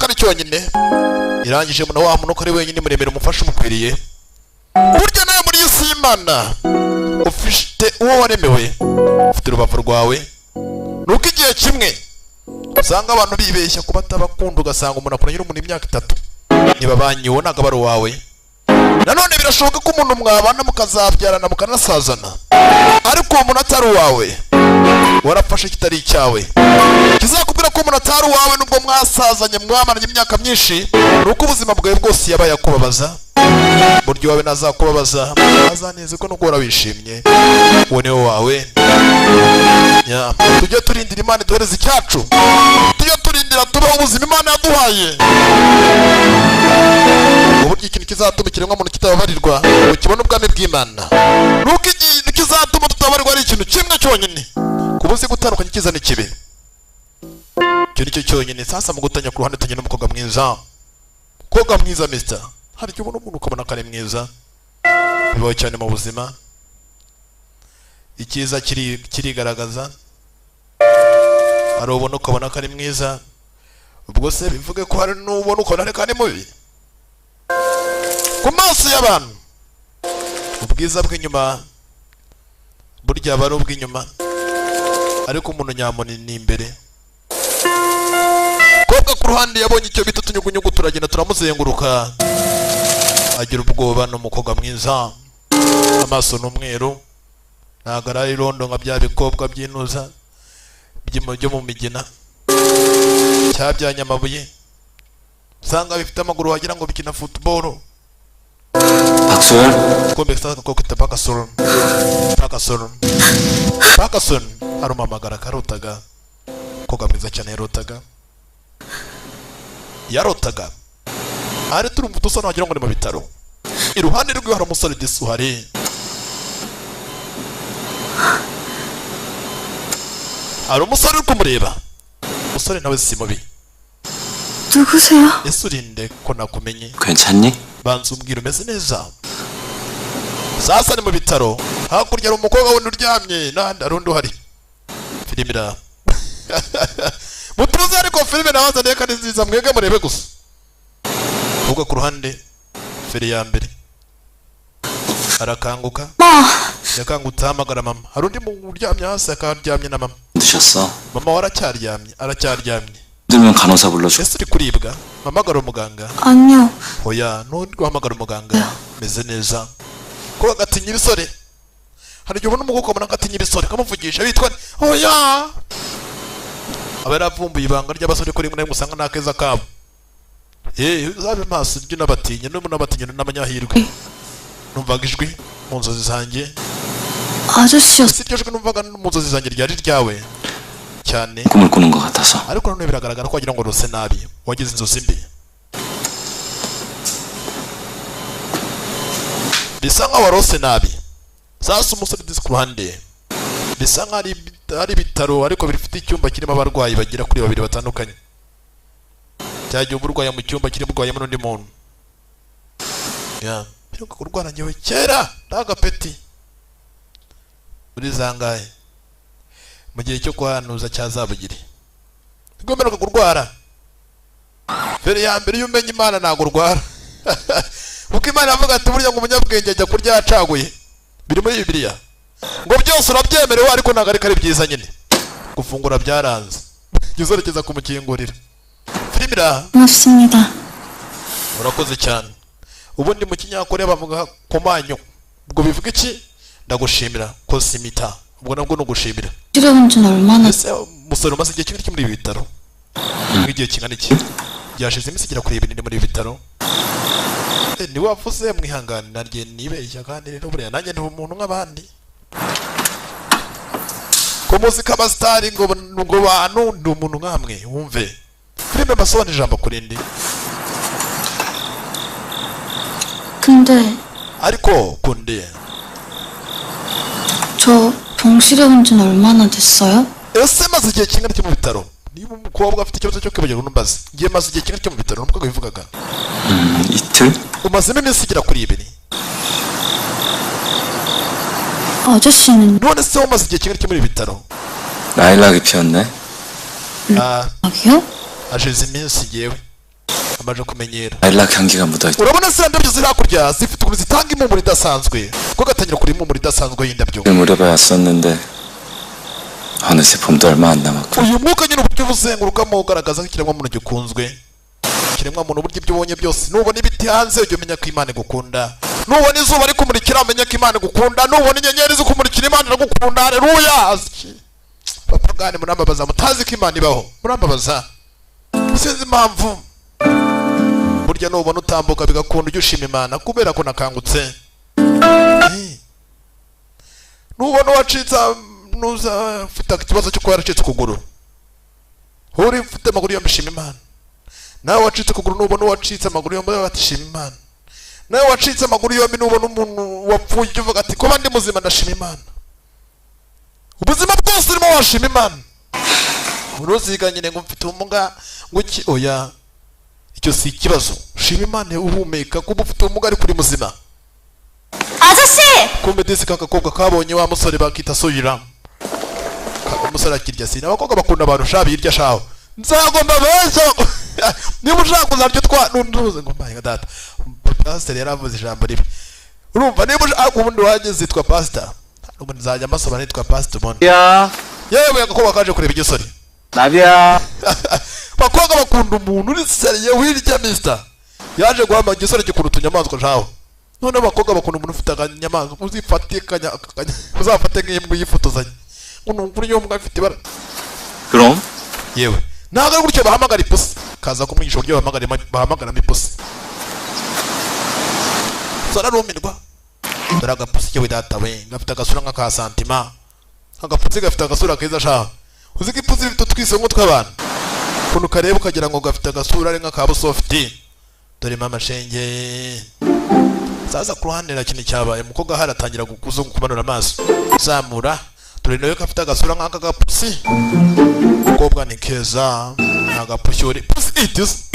kimwe cyonyine irangije muna wa muntu ko ari wenyine muremera umufasha umukwiriye burya nawe muri isi y'Imana ufite uwo waremewe ufite urubavu rwawe nuko igihe kimwe usanga abantu bibeshya kuba atabakunda ugasanga umuntu akuranye n'umuntu imyaka 3 niba banyiwe ntago bari wawe nanone birashoboka ko umuntu mwabana mukazabyarana mukanasazana ariko uwo muntu atari wawe warafashe kitari icyawe kizakubwira ko umuntu atari wawe nubwo mwasazanye mwamaranye imyaka myinshi nuko ubuzima bwawe bwose yabaye akubabaza buryo wawe nazakubabaza azaneze ko nuko wishimye uwo ni wawe tujye turindira Imana duhereze icyacu tujye turindira tubaho ubuzima Imana yaduhaye uburyo ikintu kizatuma ikiremwa muntu kitababarirwa ukibona ubwami bw'Imana nuko ikintu kizatuma tutababarirwa ari ikintu kimwe cyonyine kubuzi gutandukanya icyiza n'ikibi icyo nicyo cyonyine sasa mu gutanya ku ruhande tanye n'umukobwa mwiza mister hari cyo umuntu ukabona kare mwiza bibaho cyane mu buzima icyiza kirigaragaza hari ubona ukabona kare mwiza ubwo se bivuge ko hari n'ubona ukabona kare mubi ku maso y'abantu ubwiza bw'inyuma burya bari ubw'inyuma ariko umuntu nyamunini imbere kobwa ku ruhande yabonye icyo bita tunyugunyugu turagenda turamuzenguruka agira ubwoba n'umukobwa mwiza amaso n'umweru ntago ari rondo nka bya bikobwa byinuza byo mu migina cyabyanya amabuye usanga bifite amaguru wagira ngo bikina football 박소연 kombe sasa ko kwita Pakasol arumamagara karotaga koga mwiza cyane yarotaga ari turumva dusana wagira ngo ni mu bitaro iruhande rwe hari umusore disuhare hari umusore uri kumureba umusore nawe si mubi 누구세요? ese urinde ko nakumenye 괜찮니? banza umbwira umeze neza sasa ni mu bitaro hakurya ari umukobwa wundi uryamye n'ahandi hari undi uhari filimira mutuze ariko filime nabanza ndeka ni nziza mwege murebe gusa ubwo ku ruhande feri ya mbere arakanguka yakangutse ahamagara mama hari undi uryamye hasi akaryamye na mama 드셨어? mama aracyaryamye 들면 간호사 불러줘. ese uri kuribwa hamagara umuganga 아니요. oya ntundi guhamagara umuganga meze neza ko agatinya ibisore hari igihe ubona umugoko mbona agatinya ibisore kamuvugisha bitwa oya aba yaravumbuye ibanga ry'abasore ko rimwe na rimwe usanga nta keza kabo uzabe maso ibyo nabatinya n'amanyahirwe numvaga ijwi mu nzozi zanjye 아저씨였어. si iryo jwi numvaga mu nzozi zanjye ryari ryawe cyane 꿈을 꾸는 것 같아서. ariko none biragaragara ko wagira ngo rose nabi wagize inzozi mbi bisa nkaho warose nabi sasa umusore disi ku ruhande bisa nkaho ari ibitaro ariko bifite icyumba kirimo abarwayi bagera kuri 2 batandukanye cyagiye uburwayi mu cyumba kirimo urwaye n'undi muntu biruka kurwara ngewe kera ndagapeti muri zangaye mu gihe cyo kwanuza cyazabugire igomera kurwara feri ya mbere yumenye Imana ntago urwara kuko Imana avuga ati burya ngo umunyabwenge ajya kurya yacaguye biri muri Bibiliya ngo byose urabyemerewe ariko ntago ari byiza nyine gufungura byaranze gizorekeza kumukingurira filmira 고맙습니다. urakoze cyane ubundi mu kinyakore bavuga komanyo ubwo bivuga iki ndagushimira kosimita ubwo nabwo no gushimira 치료온 지 얼마나 ese musore umaze igihe kingana iki muri ibi bitaro nk'igihe kingana iki byashize iminsi igera kuri 2 muri ibi bitaro ni wavuze mwihangane narye nibeshya kandi rero buriya nanjye ndi umuntu nk'abandi ko muzika abastari ngo bantu ndi umuntu nkamwe wumve filime basobanura ijambo kurindi 근데 ariko kunde 저 병실에 온 지는 얼마나 됐어요? ese maze igihe kingana iki mu bitaro niba umukobwa afite ikibazo cyo kwibagirwa n'umbazi ngiye maze igihe kingana iki mu bitaro n'umukobwa bivugaga 이틀? umazemo iminsi igera kuri 2 아저씨는 none se umaze igihe kingana iki muri ibi bitaro 라일락이 피었네. 여기요? hashize iminsi yewe zimaje kumenyera. 라일락 향기가 묻어있다. urabona ziriya ndabyo ziri hakurya zifite ukuntu zitanga impumuro idasanzwe kuko gatangira kuri impumuro idasanzwe y'indabyo. 무렵에 왔었는데 어느새 봄도 얼마 안 남았고. uyu mwuka nyine uburyo buzengurukamo ugaragaza ko ikiremwamuntu gikunzwe. ikiremwamuntu uburyo ibyo ubonye byose nubona ibiti hanze ujya umenya ko Imana igukunda, nubona izuba rikumurikira umenya ko Imana igukunda, nubona inyenyeri zikumurikira Imana iragukunda. Haleluya. Bapagani murambabaza mutazi ko Imana ibaho, murambabaza sinzi impamvu. burya nubona utambuka bigakunda ujya ushima Imana kubera ko nakangutse. nubona wacitse nuza ufite ikibazo cyo kuba yaracitse ukuguru uri ufite amaguru yombi shima Imana. nawe wacitse ukuguru nubona wacitse amaguru yombi batishima Imana. nawe wacitse amaguru yombi nubona umuntu wapfuye ujya uvuga ati kuba ndi muzima ndashima Imana. ubuzima bwose urimo washima Imana. uruziga nyine ngo mfite ubumuga ngo iki oya icyo si ikibazo. shima Imana uhumeka kuba ufite ubumuga ariko uri muzima. 아저씨! kumbe disi kakakobwa kabonye wa musore bakita Suyira. umusore akirya sina abakobwa bakunda abantu shabi irya shaho nzagomba bezo niba ushaka kuzaryo twa nunduze ngo my data. pastor yaravuze ijambo ribi urumva niba ushaka ubundi waje zitwa pastor ubu nzajya masaba nitwa pastor mon 야, yewe agakobwa kaje kureba igisore 나비야. bakobwa bakunda umuntu uri seriye wirya mister yaje guhamba igisore gikuruta inyamaswa shaho. none abakobwa bakunda umuntu ufite akanyamaswa uzifate uzafate nk'imbwa yifotozanya umuntu kuri yo mbwa afite ibara. 그럼 yewe ntabwo ari gutyo bahamagara ipusi kaza kumwigisha uburyo bahamagaramo ipusi. zararumirwa dore agapusi yewe data we gafite agasura nk'aka santima. agapusi gafite agasura keza shaho. uzi ko ipusi ifite utwisongo tw'abantu ukuntu ukareba ukagira ngo gafite agasura ari nk'aka busofiti. dore mama shenge sasa ku ruhande nta kintu cyabaye umukobwa haratangira gukuza kumanura amaso zamura. dore nawe gafite agasura nk'aka gapusi. umukobwa ni keza agapusi uri pusi itis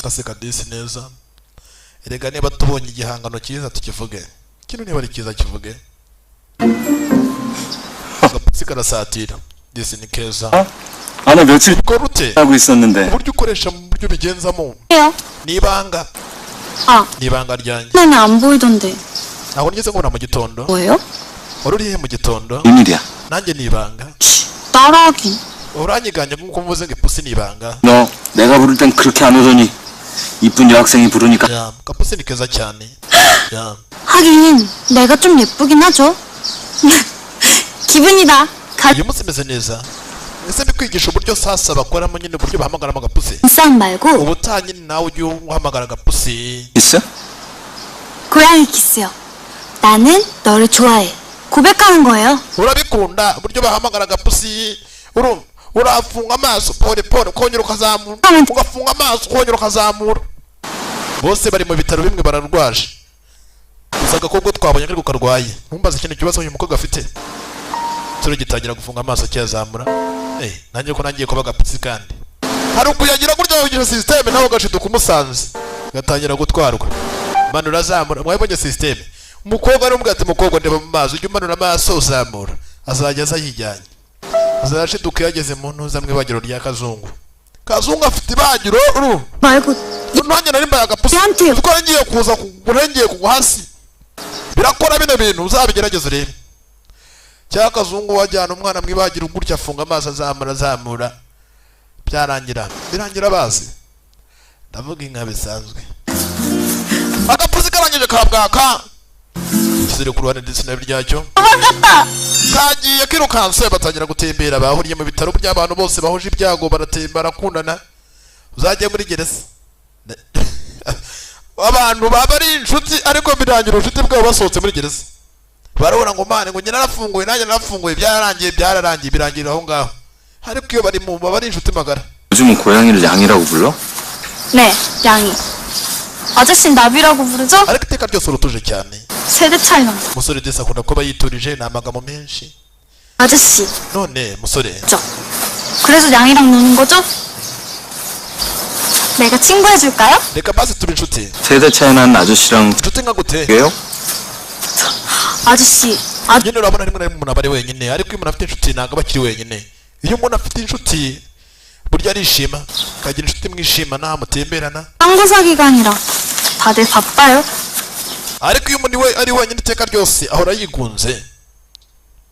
gaseka disi neza. erega niba tubonye igihangano cyiza tukivuge kino niba ari cyiza kivuge. agapusi karasatira disi ni keza. 아나 며칠 ukora ute 하고 있었는데 uburyo ukoresha mu buryo bigenzamo 해요? n'ibanga 아, n'ibanga ryanjye 눈에 안 보이던데. ntabwo nigeze nkubona mu gitondo. 뭐예요? wari urihe mu gitondo? 비밀이야. nanjye n'ibanga. 따라하긴. uranyiganye nk'uko mvuze ngo ipusi n'ibanga. 너 내가 부를 땐 그렇게 안 오더니 이쁜 여학생이 부르니까 야 가pusi ni keza cyane. 야 하긴 내가 좀 예쁘긴 하죠. 기분이다. uyu munsi meze neza. ese mbikwigisha uburyo sasa bakoramo nyine uburyo bahamagaramo agapusi. 싸움 말고 ubutaha nyine nawe ujye uhamagara agapusi. 있어? 고양이 키스요. 나는 너를 좋아해. 고백하는 거예요. urabikunda uburyo bahamagara agapusi. urafunga amaso pole pole ukongera ukazamura ugafunga amaso ukongera ukazamura. bose bari mu bitaro bimwe bararwaje. gusa agakobwa twabonye ariko karwaye. ntumbaze ikintu kibazo uyu mukobwa afite. turi gitangira gufunga amaso cyazamura. nanjye ko nangiye kuba agapusi kandi hari ukuyagira gutya ugira systeme nawe ugashiduka umusanze gatangira gutwarwa. manura azamura mwabonye systeme. umukobwa arumubwira ati mukobwa ndeba mu maso ujye umanura amaso uzamura azajya aza yijyanye. azashiduka yageze mu ntuza mu ibagiro rya kazungu. kazungu afite ibagiro 말고 nanjye nari mbaye agapusi Yanti. kuko ngiye kuza kurengeye kugwa hasi. birakora bino bintu uzabigerageze rero. cya kazungu wajyana umwana mu ibagiro gutya afunga amaso azamura byarangira birangira bazi. ndavuga inka bisanzwe. agapusi karangije kabwaka kizire ku ruhande ndetse ryacyo kagiye kirukanse batangira gutembera. bahuriye mu bitaro by'abantu bose bahuje ibyago barakundana. uzajya muri gereza abantu baba ari inshuti ariko birangira ubucuti bwabo basohotse muri gereza. barabona ngo mane ngo njye narafunguye nanjye narafunguye byararangiye birangirira aho ngaho. ariko iyo baba ari inshuti magara. 요즘은 고양이를 양이라고 불러? 네, 양이. 아저씨는 나비라고 부르죠? ariko iteka ryose urutuje cyane. 세대 차이 납니다. umusore ndetse akunda kuba yiturije ni amagambo menshi. 아저씨, none musore 죠? 그래서 양이랑 노는 거죠? 내가 친구해줄까요? reka basi tube inshuti. 세대 차이 난 아저씨랑 inshuti nka gute? 게요? 아저씨, nyine urabona rimwe na rimwe umuntu aba ari wenyine ariko iyo umuntu afite inshuti ntabwo aba akiri wenyine. iyo umuntu afite inshuti burya burya arishima kagira inshuti mwishima nta mutemberana 쌍구사 기간이라 다들 바빠요. ariko iyo umuntu we ari wenyine iteka ryose ahora yigunze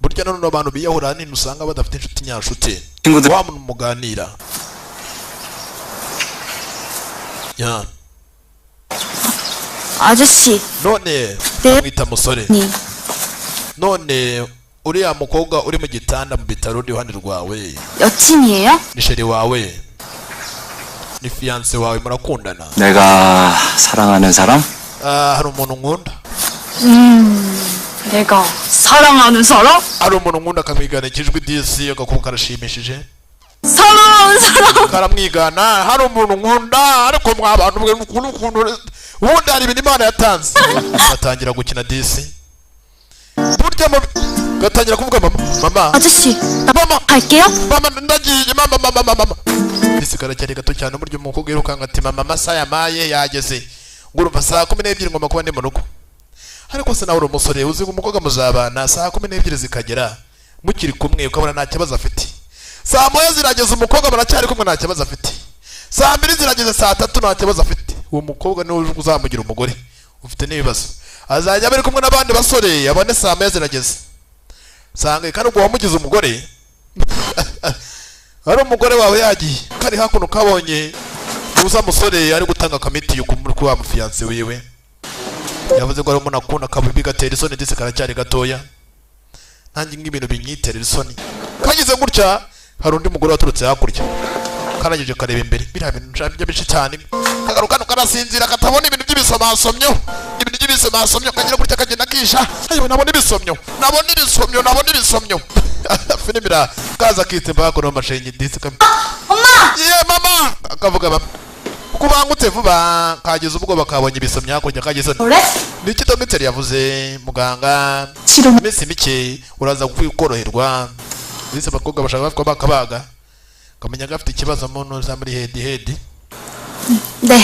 burya none abantu biyahura nini usanga badafite inshuti nyashuti 친구들 wa muntu muganira ya 아저씨, none 네. mwita musore 니 none uriya mukobwa uri mu gitanda mu bitaro uri iruhande rwawe 여친이에요? ni sheri wawe ni fiance wawe murakundana 내가 사랑하는 사람? hari umuntu nkunda 내가 사랑하는 사람? hari umuntu nkunda akamwigana ikijwi disi agakobwa karashimishije 사랑하는 사람? karamwigana hari umuntu nkunda ariko mwa bantu mwe n'ukuntu ubundi hari ibintu Imana yatanze batangira gukina disi burya gatangira kuvuga mama 아저씨, 나 mama 갈게요. mama ndagiye mama disi karacyari gato cyane burya umukobwa yirukanka ati mama amasaha yamaye yageze ngo urumva saa 12 ngomba kuba ndi mu rugo ariko se nawe uri umusore uzi ngo umukobwa muzabana saa 12 zikagera mukiri kumwe ukabona nta kibazo afite saa 1 zirageze umukobwa baracyari kumwe nta kibazo afite saa 2 zirageze saa 3 nta kibazo afite uwo mukobwa niwe uzamugira umugore ufite n'ibibazo azajya bari kumwe n'abandi basore abone saa 1 zirageze sange kandi ubwo wamugize umugore ari umugore wawe yagiye kari hakuno kabonye uza musore ari gutanga kamiti ku wa mufiance wiwe yavuze ngo ari umuntu akunda kabibi gatera isoni ndetse karacyari gatoya nanjye ng'ibintu binyiterera isoni kagize gutya hari undi mugore waturutse hakurya karangije kareba imbere biriya bintu njabye bishi cyane kagaruka karasinzira katabona ibintu by'ibisomasomyo kagira gutya kagenda kisha ayo nabona ibisomyo filmira kaza kite bako no mashenyi disi mama akavuga mama kubangutse vuba kageze ubwoba kabonye ibisomyo hakurya kageze 그래? ni kilometero yavuze muganga 치료 iminsi mike uraza koroherwa ndetse abakobwa bashaka ko bakabaga kamenya gafite ikibazo mu ntuza muri head 네.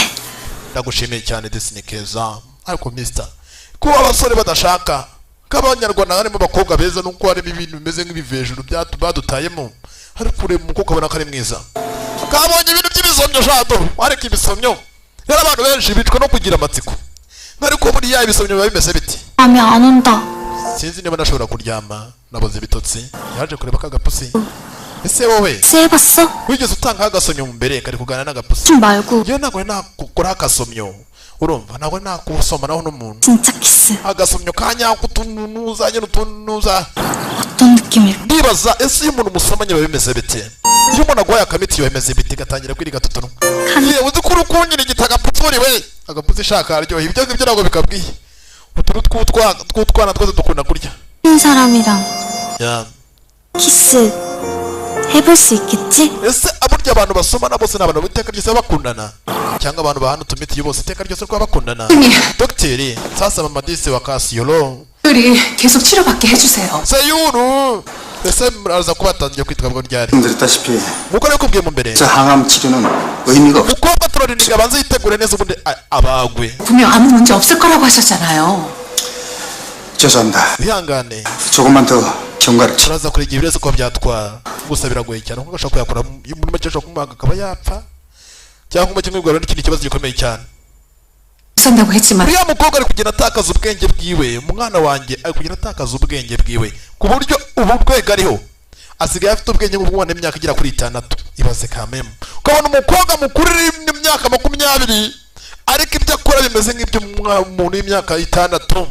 ndagushimiye cyane Disney keza ariko mister ko abasore badashaka k'abanyarwanda harimo abakobwa beza nuko harimo ibintu bimeze nk'ibivejuru badutayemo ariko ure umukobwa abona ko ari mwiza kabonye ibintu by'ibisomyo shado ariko ibisomyo yari abantu benshi bitwa no kugira amatsiko ariko buriya ibisomyo biba bimeze biti 잠이 안 온다. sinzi niba nashobora kuryama naboze ibitotsi yaje kureba kagapusi ese wowe 세봤어? wigeze utanga agasomyo mu mbere kari kuganira n'agapusi 좀 말고 iyo ntabwo nakukora agasomyo urumva ntabwo nakusoma naho n'umuntu 진짜 키스. agasomyo kanyako utunuza nyine utunuza 어떤 느낌일까? ndibaza ese iyo umuntu musomanye biba bimeze bite iyo umuntu agwaye akamiti biba bimeze bite gatangira kwiriga tutunu yewe uzi ko urukunyira igitagapfuri we agapusi shaka aryoha ibyo ngibyo ntabwo bikabwiye utuntu tw'utwana twose dukunda kurya 한 사람이랑 ya 키스 해볼 수 있겠지? ese aburya abantu basomana bose n'abantu b'iteka ryose bakundana cyangwa abantu bahana utumiti bose iteka ryose ko bakundana dogiteri sasa mama disi wa kasiyolo 우리 계속 치료받게 해주세요. seyuru ese muraza kuba batangiye kwitabwaho ryari 말씀드렸다시피 nk'uko nakubwiye mu mbere 저 항암 치료는 의미가 없. umukobwa turarindira abanza yitegure neza ubundi abagwe 분명 아무 문제 없을 거라고 하셨잖아요. 죄송합니다. wihangane 조금만 더 경과를 치. turaza kurega ibirezi ko byatwara gusa biragoye cyane kuko ashobora kuyakora muri make ashobora kumuhaga akaba yapfa cyangwa mu kimwe n'ikindi kibazo gikomeye cyane 무산다고 했지만 uriya mukobwa ari kugenda atakaza ubwenge bwiwe umwana wanjye ari kugenda atakaza ubwenge bwiwe ku buryo ubu rwego ariho asigaye afite ubwenge bw'umwana w'imyaka igera kuri 6 ibaze kamemu ukabona umukobwa mukuru uri imyaka 20 ariko ibyo akora bimeze nk'iby'umuntu w'imyaka 6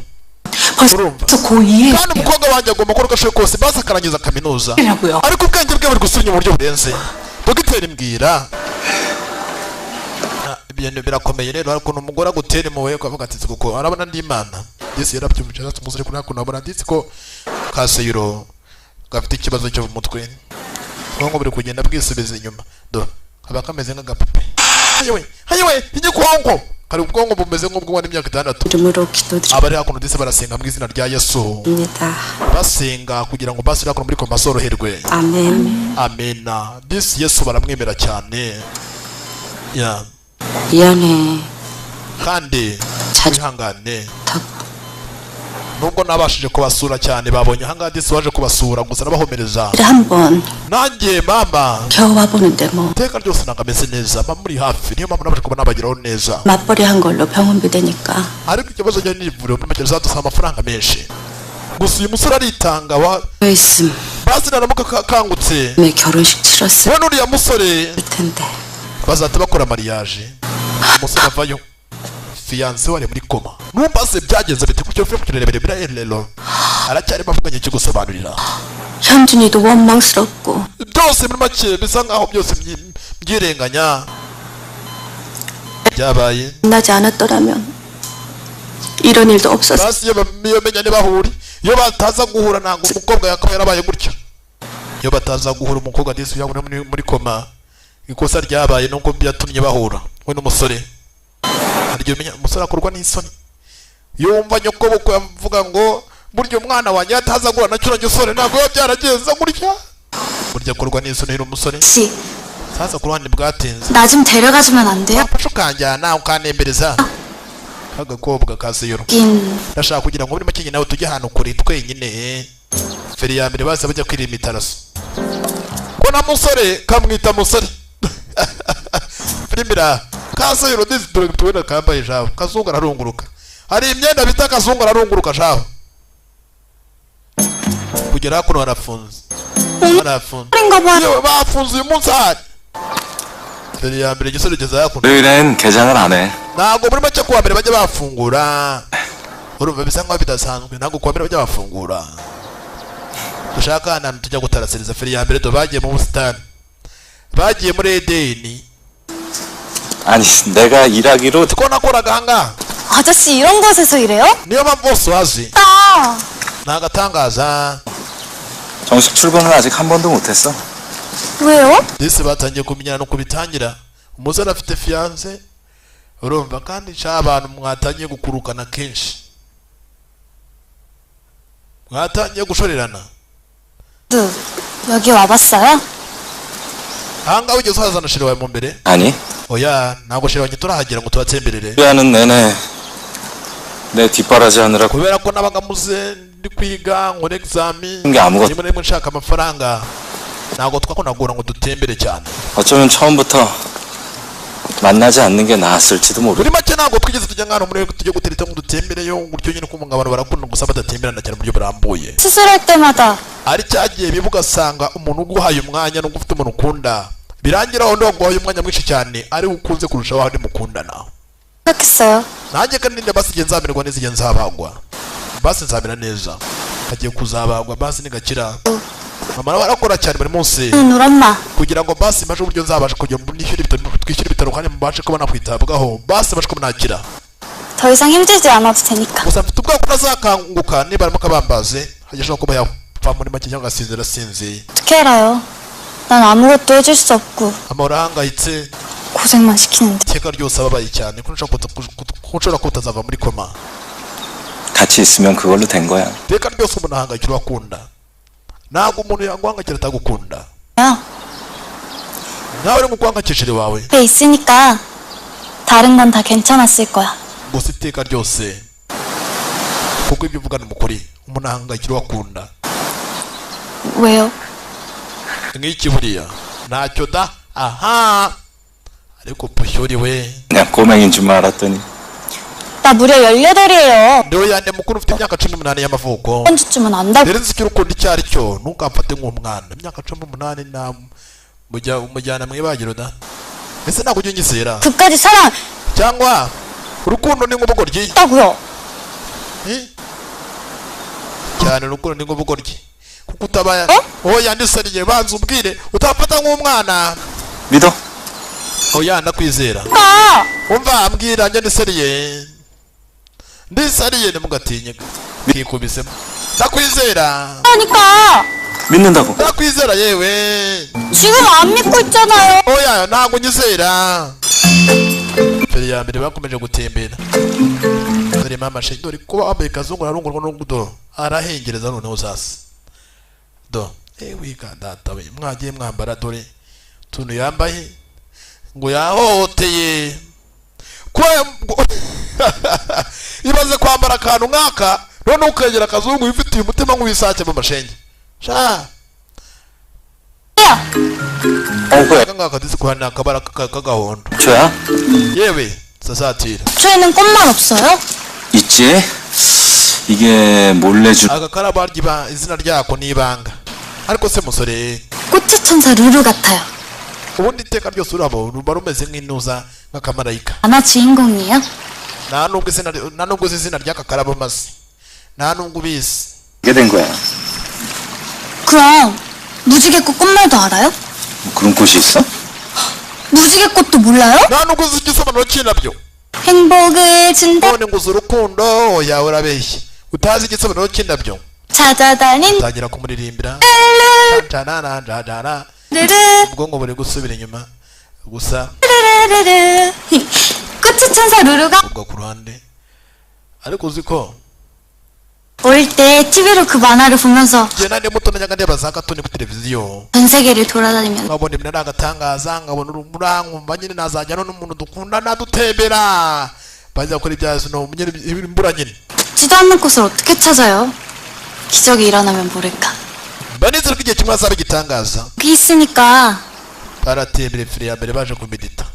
벌써 고2에 kandi umukobwa wanjye agomba gukora uko ashoboye kose maze akarangiza kaminuza 라고요. ariko ubwenge bwe buri gusubira mu buryo burenze dogiteri mbwira ibintu birakomeye rero ariko umugore agutera impuhwe ukavuga ati kuko arabona ndi imana Yesu yarabyumvise ati umusore kuri hakuno abona ndetse ko kaseyiro gafite ikibazo cyo mu mutwe ubwonko buri kugenda bwisubiza inyuma do kaba kameze nk'agapupe hayewe igikongo kari ubwonko bumeze nk'ubw'umwana w'imyaka 6 이름으로 기도드립니다. abari hakuno ndetse barasenga mu izina rya Yesu basenga kugira ngo basire hakuno muri koma soroherwe 아멘. amena this Yesu baramwemera cyane ya 미안해. kandi 자주 wihangane 타고 nubwo nabashije kubasura cyane babonye ahangaha disi waje kubasura gusa nabahomereza 한번 nanjye mama 겨우 와보는데 뭐 iteka ryose ntabwo ameze neza mba muri hafi niyo mpamvu nabashe kuba nabageraho neza 맞벌이 한 걸로 병원비 되니까 ariko ikibazo njye n'ivuriro muri make rizadusaba amafaranga menshi gusa uyu musore aritanga 왜 있음 basi naramuka akangutse 내 결혼식 치렀을 we n'uriya musore 텐데 bazahita bakora mariage umusore avayo fiyanse wari muri koma numva se byagenze bite kucyo uvuye ku kirebere birarero aracyarimo avuganye cyo gusobanurira 현준이도 원망스럽고 byose muri make bisa nkaho byose byirenganya byabaye 만나지 않았더라면 이런 일도 없었을 basi iyo menya ntibahuri iyo bataza guhura ntabwo umukobwa yakaba yarabaye gutya iyo bataza guhura umukobwa ndetse yabona muri koma ikosa ryabaye nuko byatumye bahura we n'umusore haryo menya umusore akorwa n'isoni iyo wumva nyokoboko yavuga ngo buryo umwana wanjye yataza guhura na cyurange usore ntabwo biba byaragenze gutya burya akorwa n'isoni n'umusore 씨 sasa ku ruhande bwatinze 나 좀 데려가주면 안 돼요? wafashe ukanjyana ukanembereza kagakobwa ka seyoro 긴 ndashaka kugira ngo muri make nawe tujye ahantu kure twenyine feri ya mbere base bajya kwirima itaraso ko na musore kamwita musore firimira kaseyoro disi tubona kambaye jaho kazungu ararunguruka hari imyenda bita kazungu ararunguruka jaho kugera hakuno harafunze 인가 봐 yewe bafunze uyu munsi ahari feri ya mbere igisore geza hakuno 토요일엔 개장을 안 해. ntabwo muri make kuwa mbere bajya bafungura urumva bisa nkaho bidasanzwe ntabwo kuwa mbere bajya bafungura dushaka ahantu tujya gutarasiriza feri ya mbere bagiye mu busitani bagiye muri edeni 아니, 내가 일하기로 ko nakoraga ahangaha 아저씨 이런 곳에서 일해요? niyo mpamvu bose wazi 아 ni agatangaza 정식 출근은 아직 한 번도 못했어. 왜요? disi batangiye kumenyana nuko bitangira umusore afite fiyanse urumva kandi nshya abantu mwatangiye gukurukana kenshi mwatangiye gushorerana 여기 와봤어요? ahangaha ugeze uhazana sheri wawe mu mbere 아니, oya ntabwo sheri wanjye turahagera ngo tubatsemberere 일하는 내내 내 뒷바라지 하느라 kubera ko nabaga muze ndi kwiga nkora exami 게 아무것도 rimwe na rimwe nshaka amafaranga ntabwo twakunagura ngo dutembere cyane 어쩌면 처음부터 만나지 않는 게 나았을지도 모르. muri make ntabwo twigeze tujya nk'ahantu muri tujye gutereta ngo dutembereyo gutyo nyine kumva ngo abantu barakunda gusa badatemberana cyane mu buryo burambuye 수술할 때마다 ari cyagiye biba ugasanga umuntu uguhaye umwanya n'ubwo ufite umuntu ukunda birangira undi waguhaye umwanya mwinshi cyane ari ukunze kurusha wa mukundana 생각했어요 nanjye kandi ninde basi igihe nzamererwa neza igihe nzabagwa basi nzamera neza kagiye kuzabagwa basi nigakira mama nawe arakora cyane buri munsi 우리 엄마 kugira ngo basi mbashe uburyo nzabasha kujya twishyura ibitaro kandi mubashe kuba nakwitabwaho basi mbashe kuba nakira 더 이상 힘들지 않아도 되니까 gusa mfite ubwoba ko ntazakanguka niba arimo kabambaze hagishobora kuba yapfa muri make cyangwa asinzira asinziye 어떻게 알아요? 난 아무것도 해줄 수 없고 amahoro ahangayitse 고생만 시키는데 iteka ryose ababaye cyane ko nshobora kuba utazava muri koma 같이 있으면 그걸로 된 거야. iteka ryose umuntu ahangayikira uwo akunda ntabwo umuntu yaguhangayikira atagukunda 야 nawe uri mu guhangayikishije wawe 옆에 있으니까 다른 건 다 괜찮았을 거야 gusa iteka ryose kuko ibyo uvuga ni ukuri umuntu ahangayikira uwo akunda 왜요? nk'iki buriya ntacyo da aha ariko pushyuri we 그냥 꼬맹인 줄만 알았더니 나 무려 18이에요 niwe yande mukuru ufite imyaka 18 y'amavuko 한 주쯤은 안다고 rero nzi icyo urukundo icyo ari cyo ntukamfate nk'umwana imyaka 18 na umujyana mu ibagiro da ese ntabwo ujya unyizera 그까지 사랑 cyangwa urukundo ni nk'ubugoryi 있다고요 cyane urukundo ni nk'ubugoryi kuko utabaye oya ndisariye banza umbwire utafata nk'umwana 믿어. oya ndakwizera 아 umva ambwira njye ndisariye ntimugatinye kikubisemo ndakwizera 그러니까 믿는다고. ndakwizera yewe 지금 안 믿고 있잖아요 oya ntabwo nyizera feri ya mbere bakomeje gutembera dore mama she dore kuba wambaye kazungu ararungurwa n'ubudo arahengereza noneho sasa do wiga data we mwagiye mwambara dore tuntu yambaye ngo yahohoteye ibaze kwambara akantu nk'aka noneho ukegera akazungu wifitiye umutima nk'uwisake mu mashenge sha 엉구야 ngaka disi kuhana akabara k'agahondo 저야? yewe sasatira 초에는 꽃만 없어요? 있지 이게 몰래 준 aka karabarya izina ryako n'ibanga ariko se musore 꽃의 천사 루루 같아요. ubundi iteka ryose urabo ruba rumeze nk'intuza nk'akamarayika 만화 주인공이에요? nta nubwo uzi izina ry'aka karabo maze nta nubwo ubizi 게 된 거야 그럼 무지개꽃 꽃말도 알아요? 뭐 그런 꽃이 있어? 무지개꽃도 몰라요? nta nubwo uzi igisobanuro cy'indabyo 행복을 준다 none ngo uzi urukundo yawe urabeshye utazi igisobanuro cy'indabyo 찾아다닌 utangira kumuririmbira janana 르르 ubwonko buri gusubira inyuma gusa 르르르르 꽃의 천사 루루가 ubwo ku ruhande ariko uzi ko 어릴 때 TV로 그 만화를 보면서 igihe nandi muto najyaga ndeba za katuni kuri televiziyo 전 세계를 돌아다니면서 nkabona ibintu ari agatangaza nkabona umurankumva nyine nazajyana n'umuntu dukundana dutembera bajya gukora ibyazo no imbura nyine 지도 않는 꽃을 어떻게 찾아요? 기적이 일어나면 모를까. banizera ko igihe kimwe azaba igitangaza 여기 있으니까 baratembera fire ya mbere baje kumedita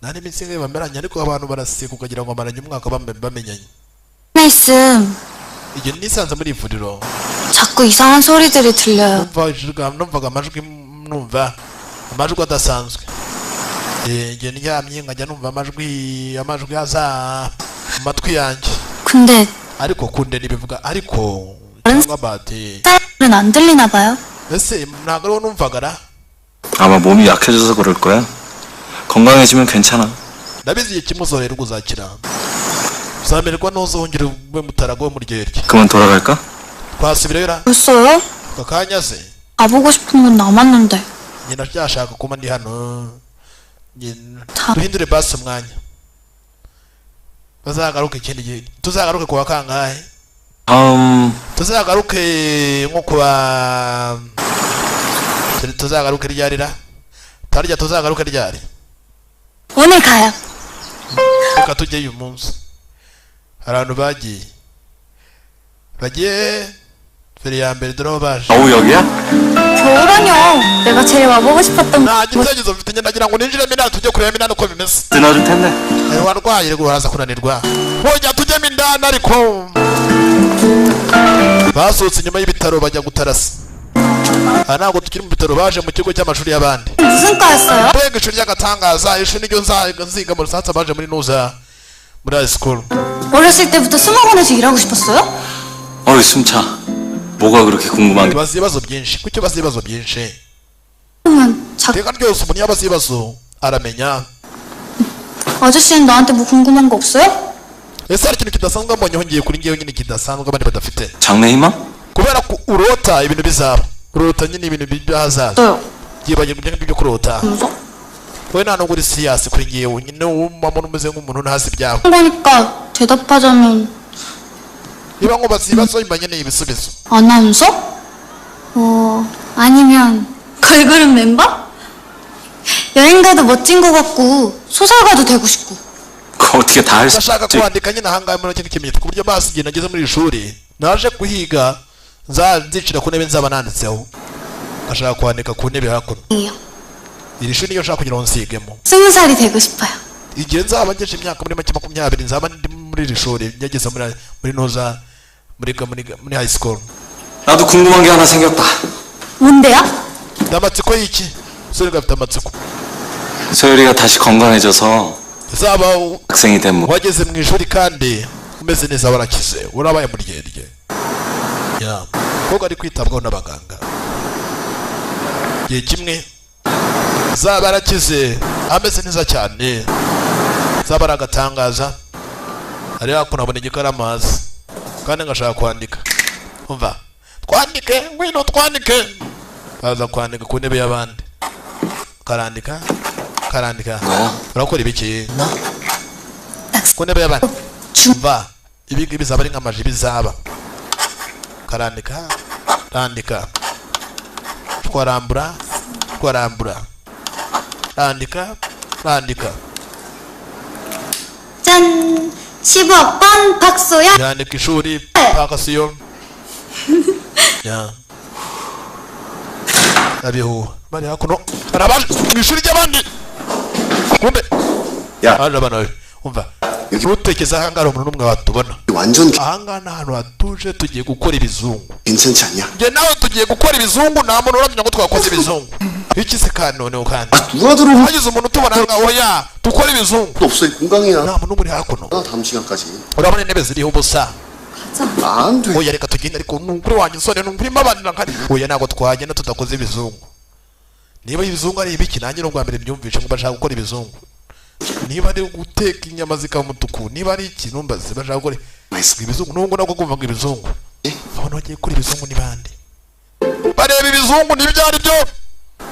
nta n'iminsi imwe bameranye ariko abantu baraseka ukagira ngo bamaranye umwaka bamenyanye 하나 있음 igihe nisanze muri ivuriro 자꾸 이상한 소리들이 들려요. numvaga amajwi adasanzwe igihe ndyamye nkajya numva amajwi aza mu matwi yanjye 근데 ariko kunde ntibivuga ariko cyangwa bati 딸은 안 들리나 봐요. ese ntabwo ariho numvagara 아마 몸이 약해져서 그럴 거야 건강해지면 괜찮아 ndabizi igihe kimwe uzorerwa uzakira uzamererwa ntuzongere ube mutarago mu ryerye 그만 돌아갈까? twasubirayo ra 벌써요? aka kanya se 가보고 싶은 건 남았는데. nyina ryashaka kuba ndi hano 다- duhindure basi umwanya bazagaruke ikindi gihe tuzagaruke kuwa kangahe tuzagaruke nko kuwa tuzagaruke ryarira tarya tuzagaruke ryari 오늘 가요. reka tujyeyo uyu munsi hari abantu bagiye feri ya mbere dore aho baje 어우 여기야? 겨울아뇨. 내가 제일 와보고 싶었던 nta gitekerezo mfite njye nagira ngo ninjiremo inani tujye kureba inani uko bimeze 드나줄 텐데 warwaye rero uraza kunanirwa hojya tujyemo indani ariko basohotse inyuma y'ibitaro bajya gutarasa aha ntabwo tukiri mu bitaro baje mu kigo cy'amashuri y'abandi 무슨 과였어요? mbega ishuri ry'agatangaza ishuri niryo nziga mu rusanza baje muri nuza muri high school 어렸을 때부터 수목원에서 일하고 싶었어요? 어이 숨차 뭐가 그렇게 궁금한 게 bazi ibibazo byinshi kuki bazi ibibazo byinshi 그러면 iteka ryose umuntu yaba azi ibibazo aramenya 아저씨는 나한테 뭐 궁금한 거 없어요? ese hari ikintu kidasanzwe mbonye hongeye kuri ngewe nyine kidasanzwe abandi badafite 장래희망? kubera ko urota ibintu bizaba urota nyine ibintu by'ahazaza 없어요. byibagirwa ibyo kurota 무서? wowe nta nubwo uri siyasi kuri ngewe nyine wumvamo umeze nk'umuntu ntazi ibyawe 거니까 대답하자면 niba nkubaza ibibazo nyuma nkeneye ibisubizo 아나운서? 아니면 걸그룹 멤버? 여행 가도 멋진 거 같고 소설가도 되고 싶고. 그거 어떻게 다 할 수 ndashaka 있지? kwandika nyine ahangaha muri kino kimenyetso ku buryo basi igihe nageze muri iri shuri naje kuhiga nzicira ku ntebe nzaba nanditseho ndashaka kwandika ku ntebe hakuno 이요. iri shuri niyo nshaka kugira ngo nsigemo 20살이 되고 싶어요. igihe nzaba ngeje imyaka muri make 20 nzaba ndi muri iri shuri ngeze muri noza muri high school 나도 궁금한 게 하나 생겼다 뭔데요? ndamatsiko y'iki 소리 gafite amatsiko 소율이가 다시 건강해져서 zaba 학생이 된 모 wageze mu ishuri kandi umeze neza warakize urabaye muri ryerye ya koga ari kwitabwaho n'abaganga igihe kimwe zaba arakize ameze neza cyane zaba ari agatangaza ari hakuno abona igikaramu hasi kandi ngashaka kwandika umva twandike ngwino twandike baza kwandika ku ntebe y'abandi karandika 뭐야? urakora ibiki 낙서. ku ntebe y'abandi umva ibi ngibi bizaba ari nk'amaji bizaba karandika randika twarambura randika 짠! 15번 박소연. yandika ishuri pakasiyo ya abihu bari hakuno barabaje mu ishuri ry'abandi kumbe 야, aje abana umva utekeza ahangara umuntu n'umwe watubona 완전 ahangana ahantu hatuje tugiye gukora ibizungu 괜찮지 않냐? nge nawe tugiye gukora ibizungu nta muntu uramenya ngo twakoze ibizungu iki se kandi noneho kandi 누가 들어올 hagize umuntu utubona ahangaha oya dukora ibizungu 수도 없어. 공강이야. nta muntu uri hakuno 나 다음 시간까지. urabona intebe ziriho ubusa 안 돼. oya reka tugende ariko nukuri wanjye nsone nukuri mbabanira kandi oya ntabwo twagenda tudakoze ibizungu niba ibizungu ari ibiki nanjye n'ubwa mbere byumvishe ngo bashaka gukora ibizungu niba ari guteka inyama zikaba umutuku niba ari ikintu mbaze bashaka gukora ibizungu nubwo nabwo kumva ngo ibizungu abantu bagiye gukora ibizungu ni bande bareba ibizungu n'ibyo ari byo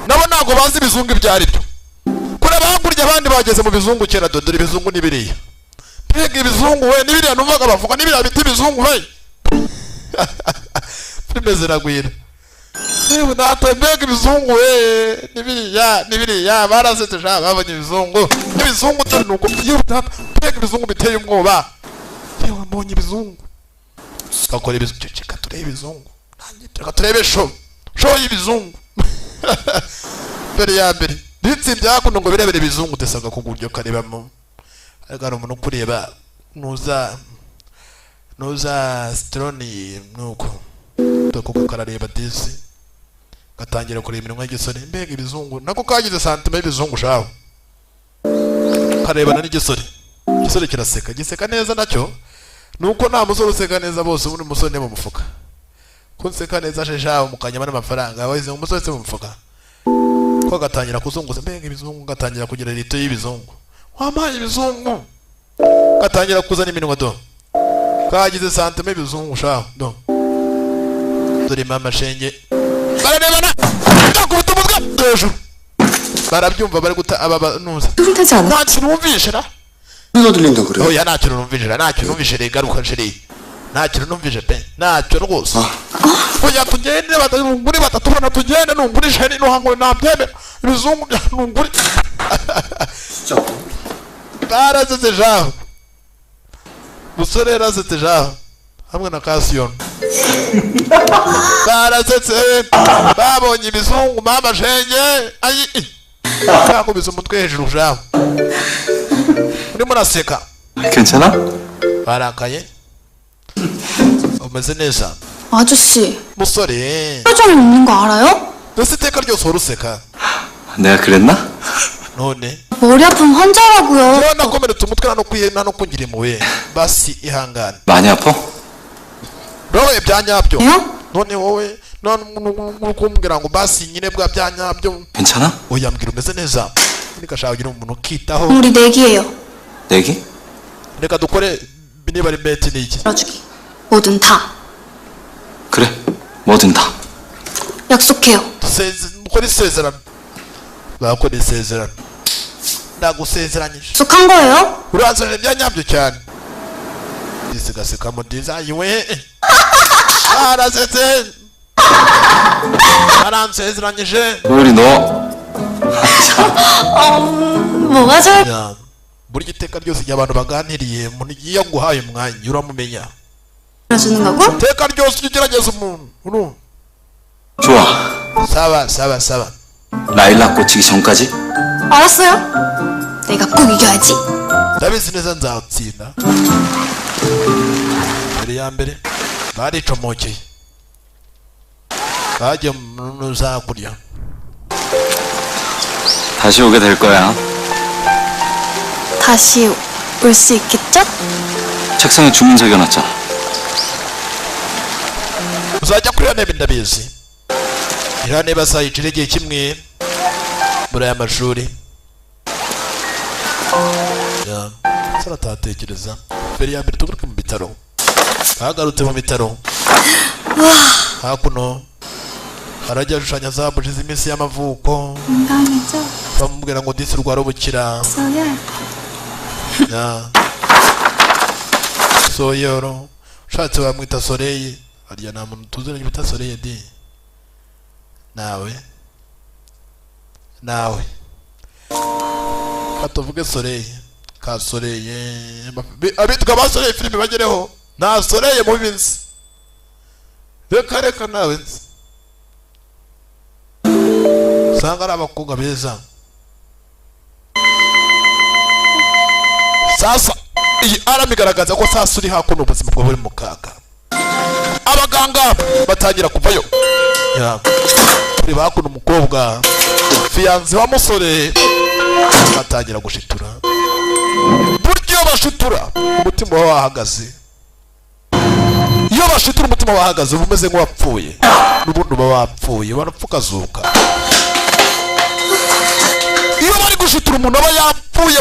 nabo ntabwo bazi ibizungu ibyo ari byo kureba hakurya abandi bageze mu bizungu kera dore ibizungu n'ibiriya mbega ibizungu we n'ibiriya numvaga bavuga n'ibiriya biti ibizungu we filime ziragwira yewe natwe mbega ibizungu we n'ibiriya barasetse sha babonye ibizungu n'ibizungu dore nuko yewe data mbega ibizungu biteye umwoba yewe mbonye ibizungu tukakora ibizungu reka turebe ibizungu reka turebe show y'ibizungu mbere ya mbere bitsinze hakuno ngo birebere ibizungu desaga kuguryo karebamo ariko hari umuntu kureba nuza stroni nuko doko karareba disi gatangira kureba iminwa y'igisore mbega ibizungu nako kagize santima y'ibizungu shaho karebana n'igisore igisore kiraseka giseka neza nacyo nuko nta musore useka neza bose ubundi musore ne mu mufuka ko nseka neza sheshaho mukanyama n'amafaranga wahize umusore se mu mufuka ko gatangira kuzunguza mbega ibizungu gatangira kugira rito y'ibizungu wamaye ibizungu gatangira kuzana iminwa do kagize santima y'ibizungu shaho do dore mama shenge bararebana ndakubita umutwe hejuru barabyumva bari guta aba nuza 흉내지 않아? nta kintu wumvishe na 누가 들린다 그래? oya nta kintu numvishe nta kintu numvishe rega garuka sheri nta kintu numvishe pe ntacyo rwose oya tugende batunguri batatubona tugende nunguri sheri no hango nabyeme ibizungu bya nunguri 진짜. barazeze jaho musore yarazeze jaho hamwe na Kasiyon barazetse babonye ibizungu mama shenge ayi kakubiza umutwe hejuru jaho urimo uraseka 괜찮아? barakaye umeze neza 아저씨, musore 표정이 웃는 거 알아요? mbese iteka ryose uhora useka 내가 그랬나? none 머리 아픈 환자라고요. yewe nakomeretse umutwe nta no kungira impuhwe basi ihangane 많이 아파? rowe bya nyabyo 요? none wowe none kumbwira ngo basi nyine bwa bya nyabyo 괜찮아? oya mbwira umeze neza nigashaka kugira umuntu ukitaho 우리 내기예요. 내기? reka dukore niba ari beti niki 들어주기. 뭐든 다. 그래 뭐든 다 약속해요. dukore isezerano bakora isezerano ndagusezeranyije 약속한 거예요? uranzanira bya nyabyo cyane disigaseka mu dizayiwe arasetse aransezeranyije 우리 너 뭐가 좋을 ya buri giteka ryose igihe abantu baganiriye umuntu iyo aguhaye umwanya uramumenya 주는 거고? iteka ryose ujya ugerageza umuntu urumva 좋아 sawa 라일락 꽂히기 전까지 알았어요. 내가 꼭 이겨야지. ndabizi neza nzatsinda mbere ya mbere baricomokeye bagiye mu zakurya 다시 오게 될 거야 다시 올 수 있겠죠? 책상에 주문 새겨놨잖아 uzajya kuri iyo ntebe ndabizi iriya ntebe azayicira igihe kimwe muri aya mashuri saratatekereza mbere ya mbere tugaruke mu bitaro bagarutse mu bitaro hakuno harajya ashushanya za buji z'iminsi y'amavuko 건강해져. bamubwira ngo disi rwara ubukira 써야 ya soyoro ushatse bamwita soreye harya nta muntu tuziranye bita soreye di nawe katuvuge soreye kasoreye abitwa basoreye filime bagereho nasoreye mu binsi reka reka nawe nzi usanga ari abakobwa beza sasa iyi arama igaragaza ko sasa uri hakuno ubuzima bwawe buri mu kaga abaganga batangira kuvayo kuri bakuno umukobwa fiyanse wa musore batangira gushitura buryo bashitura umutima wawe wahagaze iyo bashitura umutima wahagaze uba umeze nk'uwapfuye n'ubundi uba wapfuye barapfa ukazuka iyo bari gushitura umuntu aba yapfuye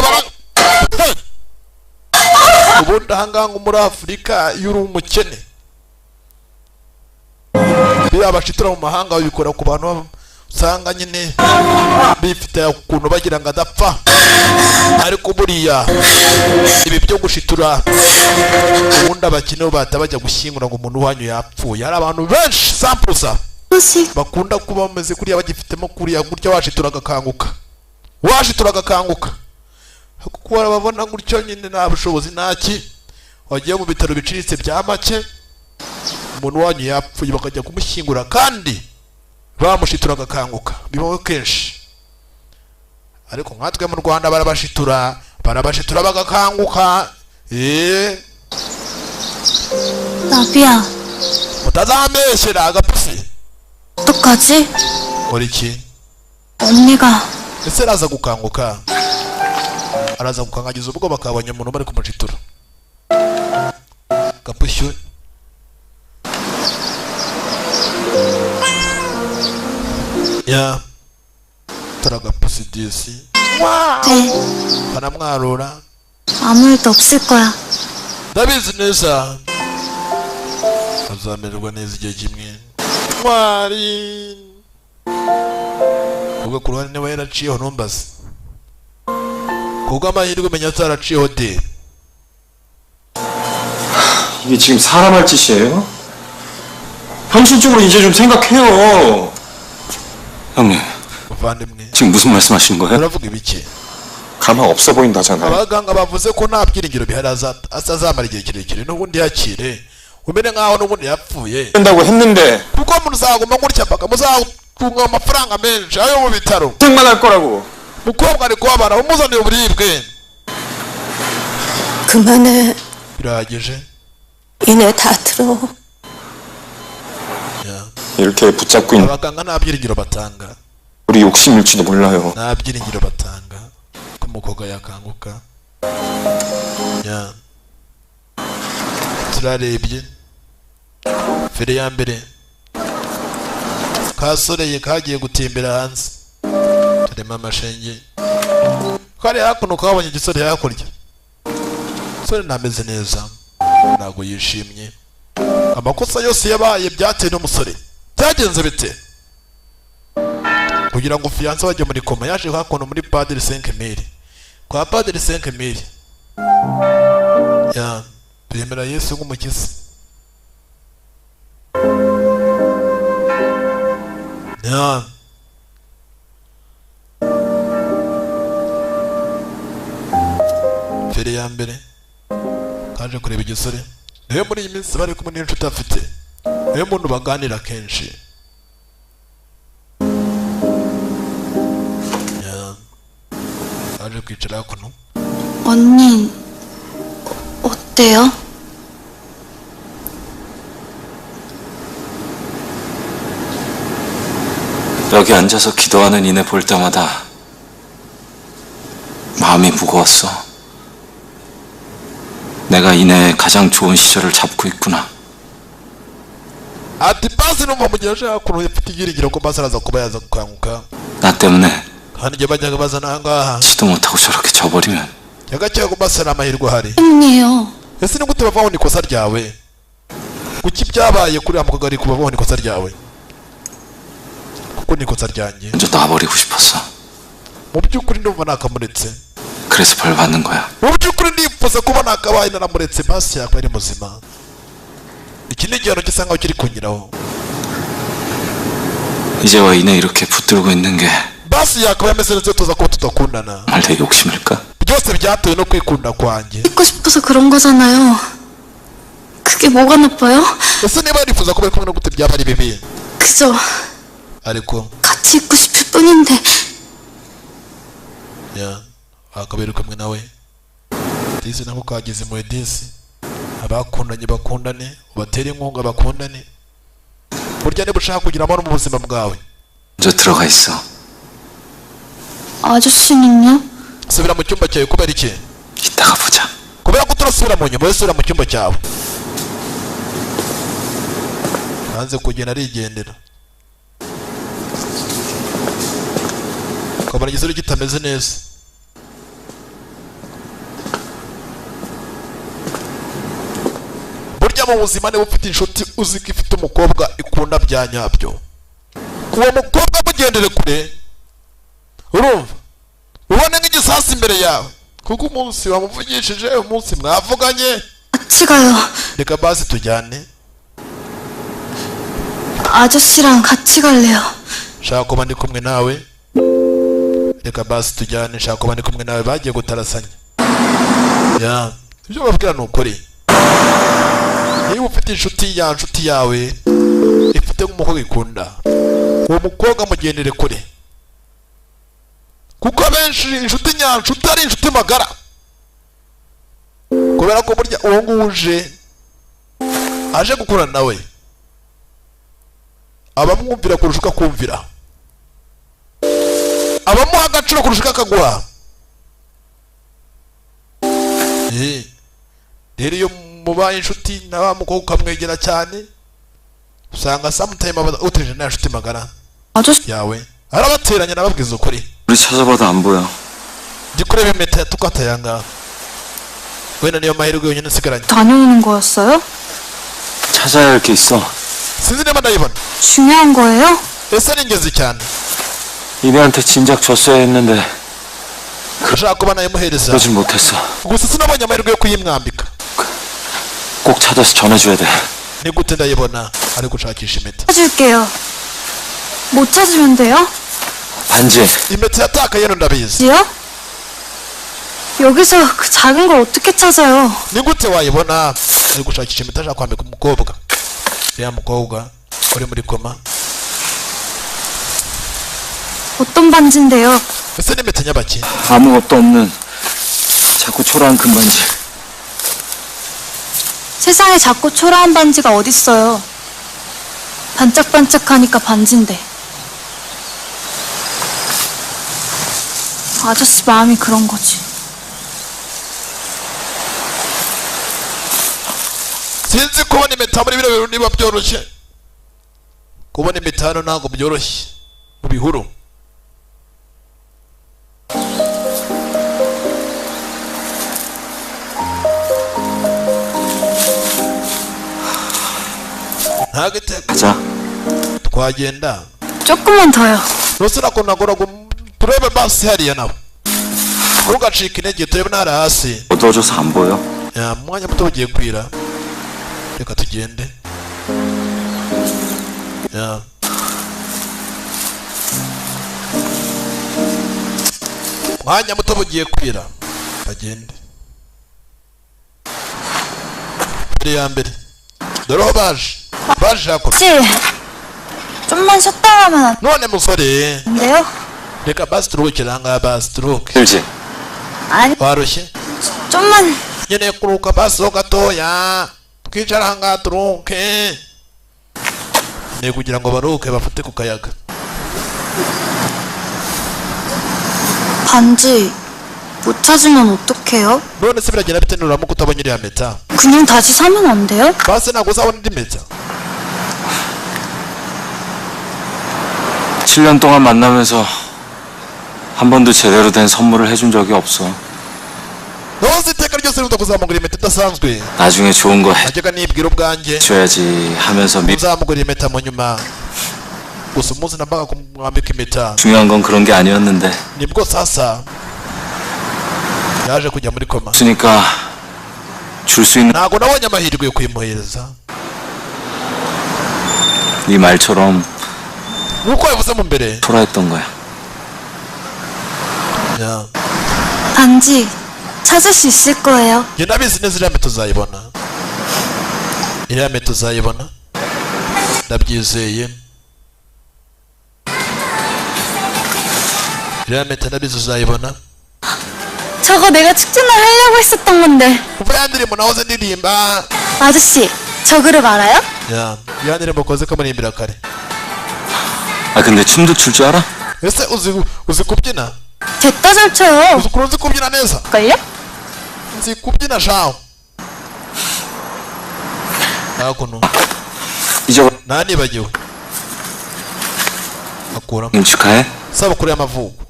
ubundi ahangaha nko muri Afurika iyo uri umukene biriya bashitura mu mahanga babikora ku bantu usanga nyine bifite ukuntu bagira ngo adapfa ariko buriya ibi byo gushitura ubundi abakene bahita bajya gushyingura ngo umuntu wanyu yapfuye. Hari abantu benshi sampusa bakunda kuba bameze kuriya bagifitemo kuriya gutya washitura agakanguka kuko barababona gutyo nyine nta bushobozi ntaki wagiye mu bitaro biciriritse bya make umuntu wanyu yapfuye bakajya kumushyingura kandi bamushitura agakanguka bibaho kenshi. Ariko nkatwe mu Rwanda barabashitura bagakanguka. 나비야 utazambeshyera agapusi 어떡하지? muri iki 언니가 ese araza gukanguka agize ubwo bakabonye umuntu bari kumushitura gapushyu ya taragapusi disi 네 banamwarura 아무 일도 없을 거야. ndabizi neza azamererwa neza igihe kimwe mwari ubwo ku ruhande niba yaraciyeho ntumbaze kubwo amahirwe umenya ataraciyeho de. 이게 지금 사람 할 짓이에요? 현실적으로 이제 좀 생각해요. 형님, muvandimwe 지금 무슨 말씀하시는 거예요? uravuga ibiki? 가망 없어 보인다잖아요. abaganga bavuze ko nta byiringiro bihari azamara igihe kirekire n'ubundi yakire umene nkaho n'ubundi yapfuye 된다고 했는데 kuko muzaguma gutya paka muzakunga amafaranga menshi ayo mu bitaro 생만 할 거라고. mukobwa ari kubabara umuzaniye uburibwe 그만해. birahagije. 이내 다 들어. 이렇게 붙잡고 있는 abaganga nta byiringiro batanga 우리 욕심일지도 몰라요. nta byiringiro batanga ko umukobwa yakanguka. turarebye fere ya mbere kasoreye kagiye gutembera hanze turema amashenge kari hakuno kabonye igisore hakurya sore ntameze neza ntago yishimye amakosa yose yabaye byatewe n'umusore byagenze bite kugira ngo fiyanse wajye muri koma yaje hakuno muri padiri 5000 kwa padiri 5000 twemera Yesu nk'umukiza. fere ya mbere kaje kureba igisore niwe muri iyi minsi bari kumwe n'inshuti afite niwe muntu baganira kenshi. kaje kwicara hakuno. 언니 어때요? 여기 앉아서 기도하는 이네 볼 때마다 마음이 무거웠어. 내가 이네의 가장 좋은 시절을 잡고 있구나. ati basi numva mugihe ashaka kuntu yafite ibyiringiro ko basi araza kuba yaza gukanguka 나 때문에 kandi igihe bajyaga bazana ahangaha 치도 못하고 저렇게 져버리면 yagakeka ko basi ari amahirwe ahari. 언니요. ese ni gute bavaho n'ikosa ryawe kuki byabaye kuri mukobwa ari kubaho n'ikosa ryawe kuko n'ikosa ryanjye 먼저 놔버리고 싶었어. mu by'ukuri ndumva nakamuretse 그래서 벌 받는 거야. mu by'ukuri ndifuza kuba nakabaye naramuretse basi yakaba ari muzima. iki ni igihano gisa nkaho kiri kunyuraho 이제 와 이네 이렇게 붙들고 있는 게 basi yakaba yameze neza tuza kuba tudakundana 정말 내 욕심일까? byose byatewe no kwikunda kwanjye. 있고 싶어서 그런 거잖아요. 그게 뭐가 나빠요? ese niba yifuza kuba ari kumwe no gute byaba ari bibi? 그저 ariko 같이 있고 싶을 뿐인데. ya akaba ari kumwe nawe. Disi nako kageze mu disi. Abakundanye bakundane, ubatere inkunga bakundane. burya niba ushaka kugira amahoro mu buzima bwawe, 먼저 들어가 있어. 아저씨는요? subira mu cyumba cyawe. kubera iki? 이따가 보자. kubera ko turasubira mu nyuma, subira mu cyumba cyawe. hanze kugenda arigendera. ukabona igisore kitameze neza. burya mu buzima niba ufite inshuti uzi ko ifite umukobwa ikunda bya nyabyo, uwo mukobwa mugendere kure. urumva? ubone nk'igisasi imbere yawe, kuko umunsi wamuvugishije, umunsi mwavuganye. 같이 가요. reka basi tujyane. 아저씨랑 같이 갈래요. shaka kuba ndi kumwe nawe. reka basi tujyane, shaka kuba ndi kumwe nawe. bagiye gutarasanya. ya ibyo babwira ni ukuri. niba ufite inshuti ya nshuti yawe ifite nk'umukobwa ikunda, uwo mukobwa mugendere kure, kuko abenshi inshuti nyanshuti ari inshuti magara. kubera ko burya uwo nguwo aje gukorana nawe abamwumvira kurusha uko akumvira, abamuha agaciro kurusha uko akaguha. rero iyo mubaye inshuti na wa mukobwa ukamwegera cyane, usanga samutayime aba uteje na nshuti magara 아저씨 yawe arabateranya. nababwiza ukuri, 우리 찾아봐도 안 보여. ndi kureba impeta yatukataye ahangaha. wenda niyo mahirwe yonyine nsigaranye. 다녀오는 거였어요? 찾아야 할 게 있어. sinzi niba ndayibona. 중요한 거예요? ese ni ingenzi cyane. 이내한테 진작 줬어야 했는데 ashaka kuba nayimuhereza, 그러질 못했어. gusa sinabonye amahirwe yo kuyimwambika. 꼭 찾아서 전해줘야 돼. ni gute ndayibona? ari gushakisha impeta. 찾을게요. 못 찾으면 돼요? 반지. impeta yatakaye ndabizi. 지요? 여기서 그 작은 걸 어떻게 찾아요? ni gute wayibona? ari gushakisha impeta ashaka kwambika umukobwa. ya mukobwa uri muri koma. 어떤 반지인데요? ese ni impeta nyabaki? 아무것도 없는 자꾸 초라한 금반지. 세상에 작고 초라한 반지가 어딨어요. 반짝반짝하니까 반지인데. 아저씨 마음이 그런 거지. sinzi kubona impeta muri bino bintu niba byoroshye. kubona impeta hano ntabwo byoroshye mu bihuru. ntabwo iteka 가자. twagenda. 조금만 더요. ntusira ko nagoraga turebe basi hariya nawe, ntugacike intege. turebe ntari hasi. 어두워져서 안 보여. ya mwanya muto ugiye kwira, reka tugende. ya mwanya muto bugiye kwira, bagende. mbere ya mbere dore aho baje hakurya. 씨, 좀만 쉬었다 가면 안 none musore, 돼요? reka basi turuhukire ahangaha. basi turuhuke. 들지. 아니, warushye? 좀만. nkeneye kuruhuka basi ho gatoya, twicara ahangaha turuhuke. nkeneye kugira ngo baruhuke bafate ku kayaga. 반지 못 찾으면 어떡해요? none se biragenda bite nuramuka utabonye iriya mpeta? 그냥 다시 사면 안 돼요? basi ntabwo uzabona indi mpeta. 7년 동안 만나면서 한 번도 제대로 된 선물을 해준 적이 없어. nose iteka ryose ributa kuzamugura impeta idasanzwe. 나중에 좋은 거 najyaga nibwira ubwanjye 해줘야지 하면서 uzamugura impeta mu nyuma, gusa umunsi nambaga kumwambika impeta 중요한 건 그런 게 아니었는데 nibwo sasa yaje kujya muri koma. 없으니까 줄 수 있는 ntabwo nabonye amahirwe yo kuyimuhereza. 네 말처럼 nk'uko yavuze mu mbere. 초라했던 거야. ya 반지 찾을 수 있을 거예요. njye ndabizi neza iriya mpeta uzayibona, iriya mpeta uzayibona, ndabyizeye. iriya mpeta ndabizi uzayibona. 저거 내가 축제날 하려고 했었던 건데. kuva ya ndirimbo nahoze ndirimba. 아저씨, 저 그룹 알아요? 야 ndirimbo koze kamurimbira kare. 아 근데 춤도 출 줄 알아? ese uzi kubyina? 됐다 잘 쳐요. uzi kubyina neza? 걸요? uzi kubyina shaho? hakuno 잊어버. nanibagiwe. akuramo 축하해. isabukuru y'amavuko.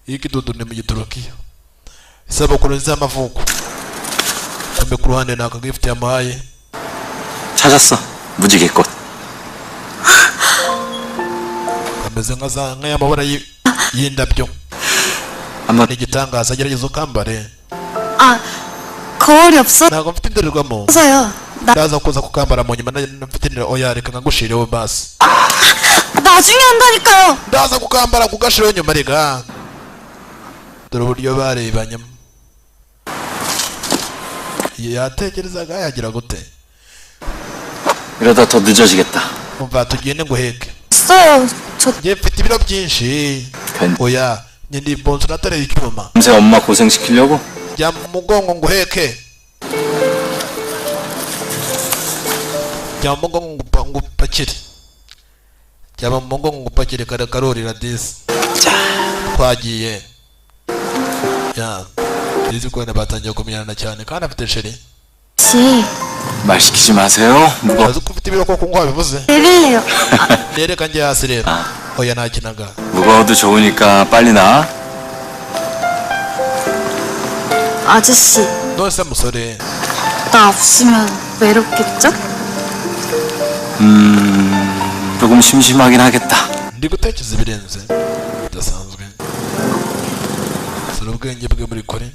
ikidudu ni mu giturukiya. isabukuru nziza y'amavuko. kambe ku ruhande naka gift yamuhaye. 찾았어. 무지개꽃. kameze nk'ay'amabara y'indabyo. 한번 igitangaza gerageza ukambare. 아, 거울이 ntabwo mfite indorerwamo. 없어서요. ndaza kuza kukambara mu nyuma mfite oya reka nkagushireho basi. 나중에 한다니까요. ndaza kukambara kugashireho nyuma rega. dore uburyo barebanyemo. yatekerezaga yagira gute? 이러다 더 늦어지겠다. umva tugende nguheke. 있어요. 저 njye mfite ibiro byinshi. 괜- oya njye ndi bonso natereye icyuma. 밤새 엄마 고생시키려고? jya mu mugongo nguheke. jya mu mugongo ngupakire. jya mu mugongo ngupakire kare karorira disi. twagiye. ya dizi ko batangiye kumenyana cyane kandi afite sheri. 씨, 말 시키지 마세요. 무거. urazi ko ufite ibiro koko ngo wabivuze? 내릴래요. nereka njye hasi rero. oya nakinaga. 무거워도 좋으니까 빨리 나. 아저씨, nonese musore 나 없으면 외롭겠죠? 조금 심심하긴 하겠다. ndi gutekereza ibirenze bidasanzwe. sura ubwenge bwe muri kore.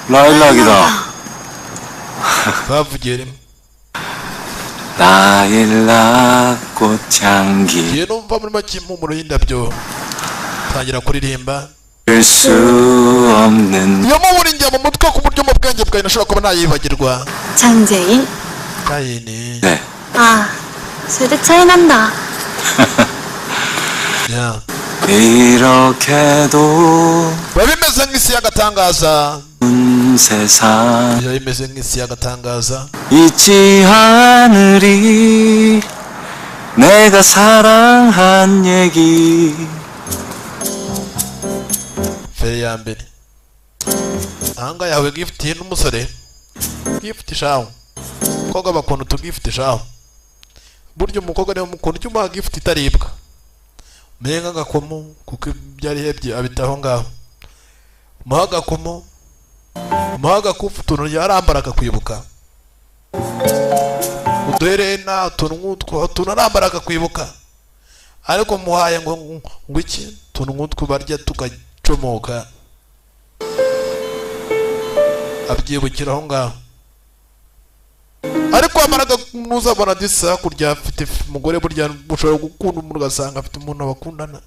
라일락이다. bavugiye rimwe. 라일락 꽃향기 ngiye numva muri make impumuro y'indabyo. tangira kuririmba. 수 없는 iyo mubura njya mu mutwe ku buryo mu bwenge bwawe nashobora kuba nayibagirwa. 장재인? kayini. 네. 아, 세대 차이 난다. ya 이렇게도 biba bimeze nk'isi y'agatangaza. 세상 biba bimeze nk'isi y'agatangaza. 잊지 않으리 내가 사랑한 얘기 feri ya mbere. ahanga yawe gifitiye n'umusore. gift shaho. umukobwa bakunda utugift shaho. burya umukobwa niwe mukunda icyo umuha gift itaribwa. umenye nk'agakomo kuko ibyo ari hebye abitaho ngaho. umuha agakomo. umuha agakufu utuntu yarambara akakwibuka. uduherena utuntu nk'utwo utuntu arambara akakwibuka. ariko muhaye ngo iki utuntu nk'utwo barya tugacomoka. abyibukira aho ngaho. ariko wamaraga muzabona disa hakurya afite umugore burya mushobora gukunda umuntu ugasanga afite umuntu bakundana.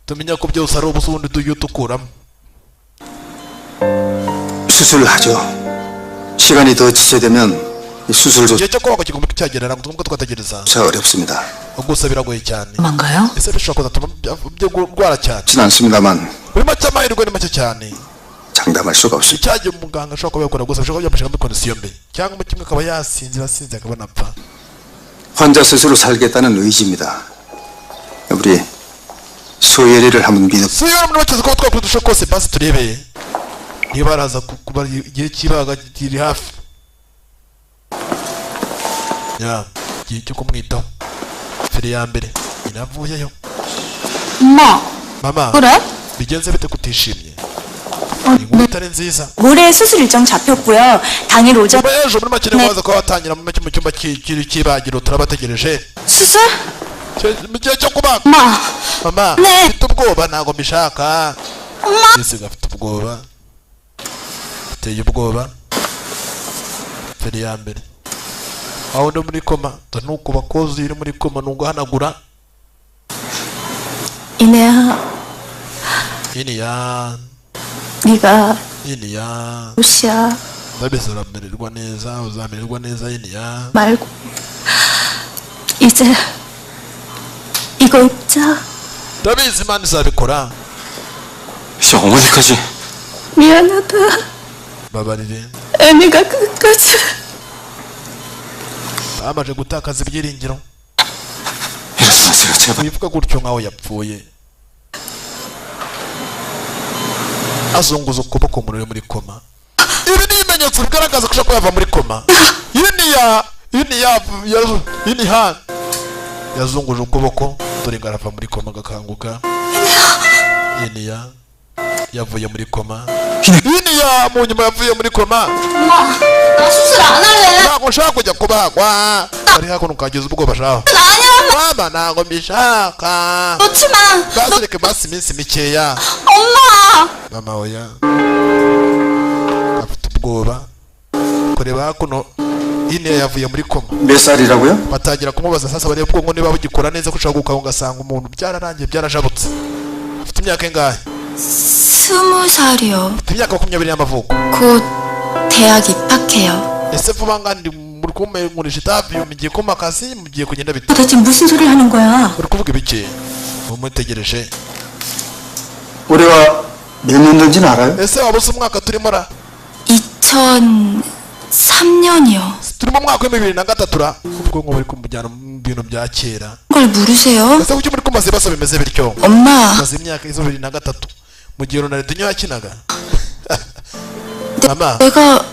tumenya ko byose ari ubusa ubundi tujye tukuramo. 수술을 하죠. 시간이 더 지체되면 이 수술조차 igihe cyo kubaka kigomba cyagerera ngo tugomba twategereza. 어렵습니다. gusa biragoye cyane. 망가요? ese bishobora kuzatuma byo kurwara cyane. 진 않습니다만 muri make amahirwe ni make cyane. 장담할 수가 없습니다. icyagiye umuganga ashobora kuba yakora gusa bishobora kuba byafasha muri kondisiyo mbi cyangwa mu kimwe akaba yasinze akaba anapfa. 환자 스스로 살겠다는 의지입니다. 우리 소예리를 한번 믿어. si iyo muri make kuba twakora udushoboka kose basi turebe niba araza kuba igihe cy'ibaga kiri hafi. ya igihe cyo kumwitaho. feri ya mbere inavuyeyo. 엄마, mama 그래? bigenze bite kutishimye? inkuru itari nziza. 모레 수술 일정 잡혔고요. 당일 오전 nyuma y'ejo muri make niba waza kuba watangira mu cyumba cy'ibagiro turabategereje. 수술? mu gihe cyo kubaga. 엄마, mama 네. mfite ubwoba ntabwo mbishaka. 엄마. ese gafite ubwoba. ateye ubwoba. feri ya mbere aho ndi muri koma nuko bakozi iri muri koma nuguhanagura 이내야, iniya 네가 iniya 루시아 ndabizi uramererwa neza uzamererwa neza iniya 말고 이제 이거 입자. ndabizi imana izabikora 이제 어머니까지. 미안하다. babarire 애미가 끝까지. bamaze gutakaza ibyiringiro 이러지 마세요, 제발. wivuga gutyo nkaho yapfuye azunguza ukuboko umuntu muri koma ibi ni ibimenyetso bigaragaza ko ushobora kuba yava muri koma iniya yazunguje ukuboko dore ngo arava muri koma agakanguka iniya yavuye muri koma iniya mu nyuma yavuye muri koma 엄마, 나 수술 안 할래. ntabwo nshaka kujya kubagwa ari hakuno ukagize ubwoba shaho 아니야, mama ntabwo mbishaka 놓지 마. basi reka basi iminsi mikeya 엄마. mama oya afite ubwoba kureba hakuno iniya yavuye muri koma 몇 살이라고요? batangira kumubaza sasa bareba ubwonko niba bugikora neza ko ushobora gukaho ugasanga umuntu byararangiye byarajabutse afite imyaka ingahe 20살이요. afite imyaka 20 y'amavuko 곧 대학 입학해요. ese vuba ngandi muri kumengurisha itabi mugiye kuma akazi mugiye kugenda bite 대체 무슨 소리를 하는 거야? uri kuvuga ibiki mumutegereje 올해가 몇 년도인지는 알아요? ese wabuze umwaka turimo ra 2003년이요. turimo umwaka wa 2003 ra ubwonko buri kumujyana mu bintu bya kera 그걸 물으세요? ese kuki muri kumaze basa bimeze bityo 엄마, maze imyaka izo 2003 mu gihe Ronaldinho yakinaga mama 내가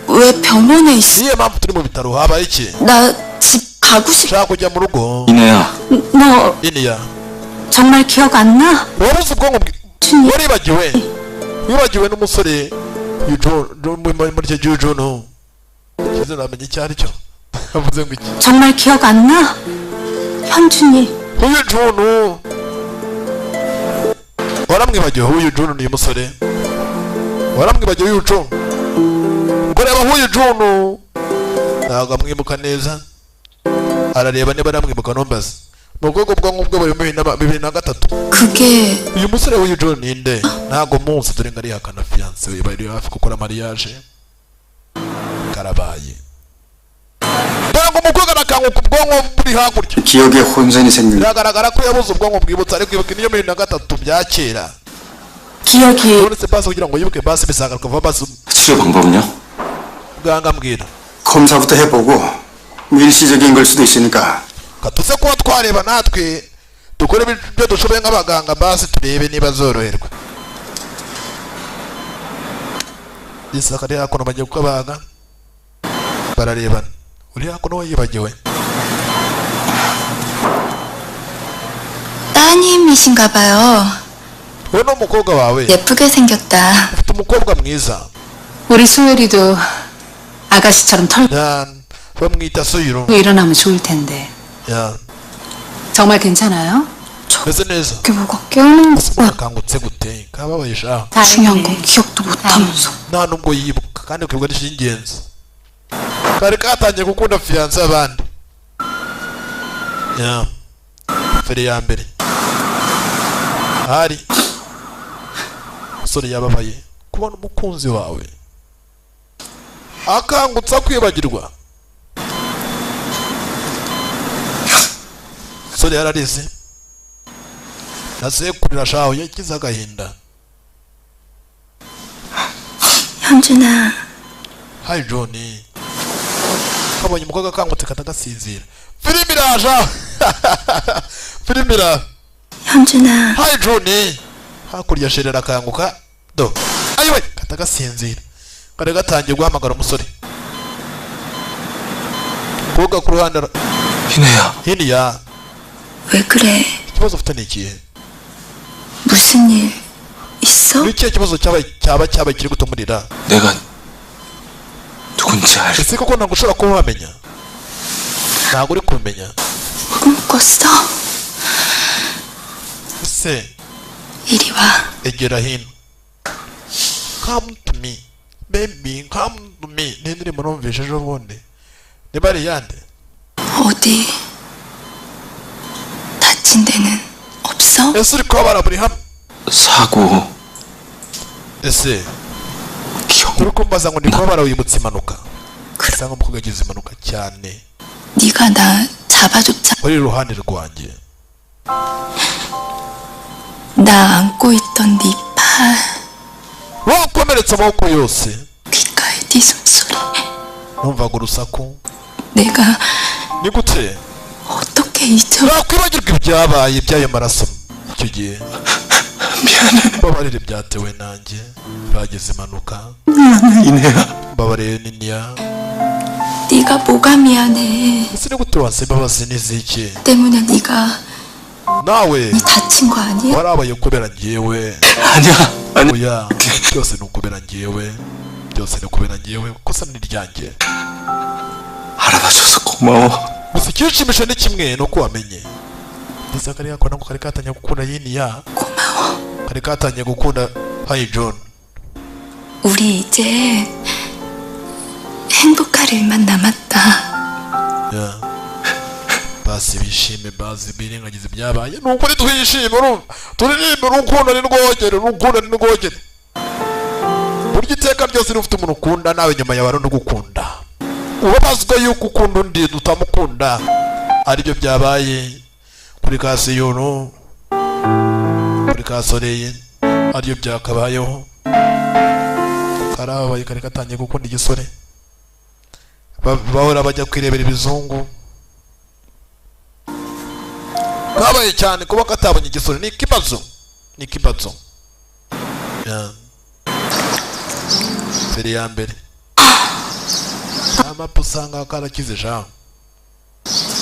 왜 병원에 있어? niyo mpamvu turi mu bitaro habaye iki 나 집 가고 싶. ushaka kujya mu rugo 이내야, 너 iniya 정말 기억 안 나? wabuze ubwonko waribagiwe wibagiwe n'umusore muri icyo gihe ujono kize namenye icyo ari cyo avuze ngo iki 정말 기억 안 나? 현준이. uyu jono waramwibagiwe uyu jono ni umusore waramwibagiwe uyu jono ubwo reba uyu jono ntabwo amwibuka neza arareba niba aramwibuka nombaza mu bwoko bw'ubwonko bwe buri 2003 그게 uyu musore w'uyu John ninde ntago munsi dore ngo arihakana fiance we bari hafi gukora mariage karabaye dore ngo umukobwa arakanguka ubwonko buri hakurya 기억에 혼선이 생긴 biragaragara ko yabuze ubwonko bwibutsa ariko kwibuka niyo 2003 bya kera 기억이 none se basi kugira ngo yibuke basi bisagaruka vuba basi 치료 방법은요? muganga mbwira 검사부터 해보고 일시적인 걸 수도 있으니까 katuze kuba twareba natwe dukore ibyo dushoboye nk'abaganga basi turebe niba zoroherwa isaka riri hakuno bagiye kukabaga bararebana uri hakuno yibagiwe 따님이신가 봐요. wowe ni umukobwa wawe 예쁘게 생겼다. ufite umukobwa mwiza 우리 소율이도 아가씨처럼 털고 bamwita suyiro 일어나면 좋을 텐데. ya 정말 괜찮아요? meze neza 그게 뭐가 깨어난 거야? akangutse gute kababaye sha 중요한 건 기억도 못하면서. nta nubwo yibuka kandi ukibwa n'icy'ingenzi kari katangiye gukunda fiyanse y'abandi ya feri ya mbere hari umusore yababaye kubona umukunzi wawe akangutse kwibagirwa umusore yararize nasekurira shaho yagize agahinda 현준아, Hi Johnny kabonye umukobwa akangutse katagasinzira filimi iraja filimi ira 현준아. Hi Johnny hakurya sherera akanguka do ayiwe katagasinzira kare gatangiye guhamagara umusore koga ku ruhande 이내야, hiniya 왜 그래? ikibazo ufite ni ikihe 무슨 일 있어? ni ikihe kibazo cyabaye kiri gutumurira 내가 누군지 알. ese koko ntabwo ushobora kuba wamenya ntabwo uri kumenya 꿈꿨어? ese 이리 와. egera hino come to me baby come to me ni indirimbo numvise ejo bundi niba ari yande 어디 다친 데는 없어? ese uri kubabara buri hamwe 사고 ese 기억 uri kumbaza ngo ndi kubabara wibutse impanuka usanga umukobwa yagize impanuka cyane 네가 나 잡아줬잖아. uri iruhande rwanjye 나 안고 있던 네 팔, wakomeretse amaboko yose 귓가에 네 숨소리. numvaga urusaku 내가 ni gute 어떻게 잊어? nakwibagirwa ibyabaye by'ayo maraso icyo gihe mbabarire byatewe nanjye bagize impanuka 이내야 mbabarire niniya 네가 뭐가 미안해? ese ni gute wasaba imbabazi n'iziki 때문에 네가 nawe 다친 거 아니야? warabaye kubera njyewe 아니야 아니 oya byose ni ukubera njyewe byose ni ukubera njyewe kosa ni ryanjye 알아봐줘서 고마워 gusa ikinshimisha ni kimwe ni uko wamenye ndetse kariya ko nako kari katangiye gukunda yiniya kari katangiye gukunda hayi john 우리 이제 행복할 일만 남았다. ya basi bishime bazi birengagize ibyabaye ni ukuri twishime urumva turirimbe urukundo ni rwogere urukundo ni rwogere burya iteka ryose rufite umuntu ukunda nawe nyuma yawe ari gukunda ubabazwa yuko ukunda undi utamukunda aribyo byabaye kuri kasiyonu kuri kasoreye aribyo byakabayeho karabaye kari katangiye gukunda igisore bahora bajya kwirebera ibizungu kabaye cyane kuba katabonye igisore ni ikibazo mbere ya mbere amapfa usanga karakize sha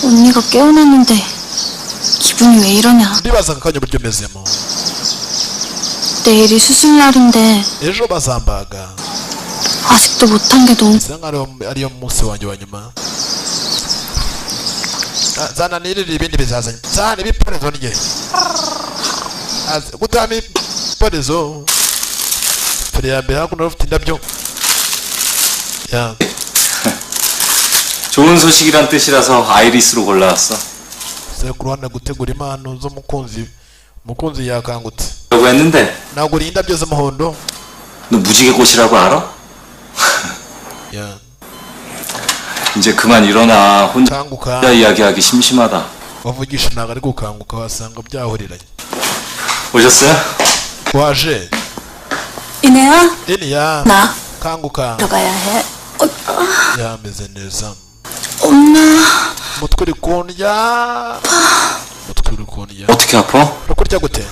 언니가 깨어났는데 기분이 왜 이러냐. ndibaza akanya uburyo mezemo 내일이 수술날인데 ejo bazambaga 아직도 못한 게 너무 bisa nkaho ariyo munsi wanjye wa nyuma zana nirira ibindi bizazanye zana ibiporezo rye gutama ibiporezo mbere ya mbere hakuno rufite indabyo ya 좋은 소식이란 뜻이라서 아이리스로 골라왔어 se ku ruhande gutegura impano z'umukunzi yakangutse 라고 했는데 naguriye indabyo z'umuhondo 너 무지개꽃이라고 알아? ya 이제 그만 일어나 혼자 kanguka 이야기하기 심심하다 wavugisha ntabwo ari gukanguka wasanga byahuriranye 오셨어요? waje 이내야, eniya 나 kanguka 들어가야 해. yameze neza 엄마, umutwe uri kundya umutwe uri kundya 어떻게 아파? uri kurya gute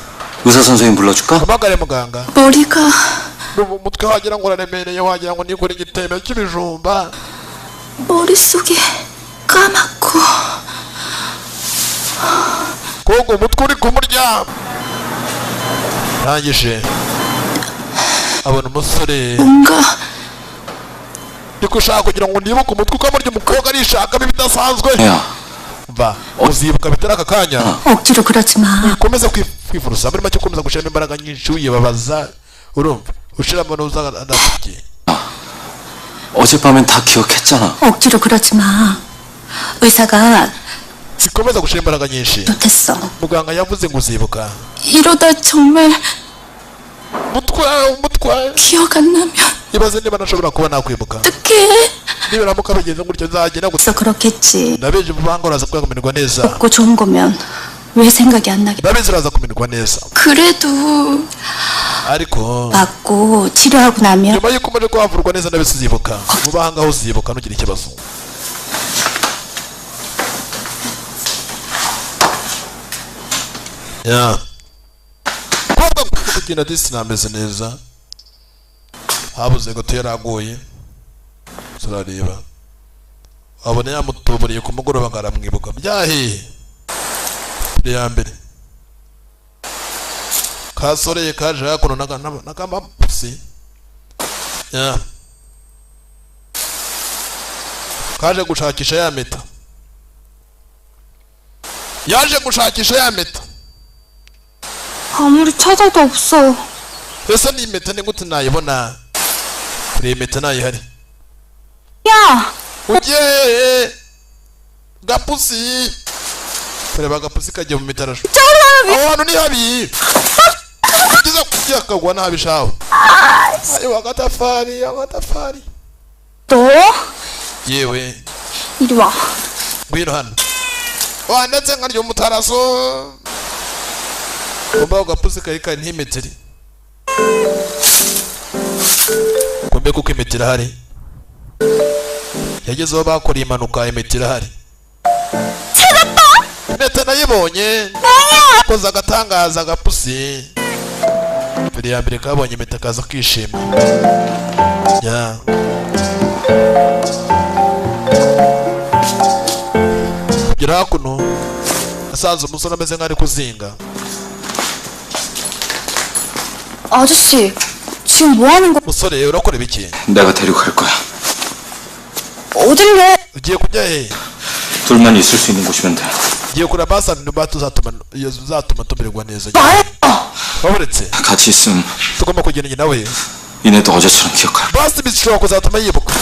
의사 선생님 불러줄까? hamagare muganga 머리가 umutwe wagira ngo uraremereye wagira ngo nikore igitebo cy'ibijumba 머릿속이 까맣고 kogo umutwe uri kumurya arangije abona umusore 뭔가 niko ushaka kugira ngo nibuke umutwe ukamurya umukobwa arishakamo ibidasanzwe 야 mva uzibuka bitari aka kanya 억지로 그러지 마. ukomeza kwifurusa muri make ukomeza gushyiramo imbaraga nyinshi wibabaza urumva ushiramo n'uzanatubye 어젯밤엔 다 기억했잖아 억지로 그러지 마. 의사가 zikomeza gushyira imbaraga nyinshi 못했어. muganga yavuze ngo uzibuka 이러다 정말 umutwe 기억 안 나면 ibaze niba nashobora kuba nakwibuka 어떡해? nibiramuka bigenze gutyo nzagenda 그래서 그렇겠지. ndabizi vuba ngo uraza kumererwa neza 없고 좋은 거면 왜 생각이 안 나게? ndabizi uraza kumererwa neza 그래도 ariko 맞고 치료하고 나면 nyuma y'uko umaze kuhavurwa neza ndabizi uzibuka vuba aha ngaho uzibuka ntugire ikibazo ya kubwa kugenda disi nameze neza habuze gato yaragoye turareba abona yamutuburiye ku mugoroba ngo aramwibuka byahiye mbere ya mbere kasoreye kaje hakuno n'akamapusi ya kaje gushakisha ya meta yaje gushakisha ya meta 아무리 찾아도 없어. ese ni impeta ni gute nayibona kuri iyi mpeta nayihari 야! ugiye gapusi kureba agapusi kagiye mu mitarasho aho hantu ni habi kugeza kuyakagwa nabi shaho ayo agatafari 너 yewe 이리 와. ngwino hano ndetse nkarya umutaraso kumbe ako gapusi kari ntimeteri kumbe kuko imetero hari yagezeho bakoreye impanuka imetero hari impeta nayibonye koza agatangaza agapusi mbere ya mbere kabonye impeta kaza kwishima ya kugera hakuno asanze umusore ameze nk'ari kuzinga 아저씨, 지금 뭐 하는 거? musore urakora ibiki 내가 데리고 갈 거야. 어딜래? ugiye kujya he 둘만 있을 수 있는 곳이면 돼. ugiye kureba basani niba uzatuma tumererwa neza 나야. waburetse 같이 있으면 tugomba kugenda nawe 니네도 어제처럼 기억할 거야. basi bishobora kuzatuma yibuka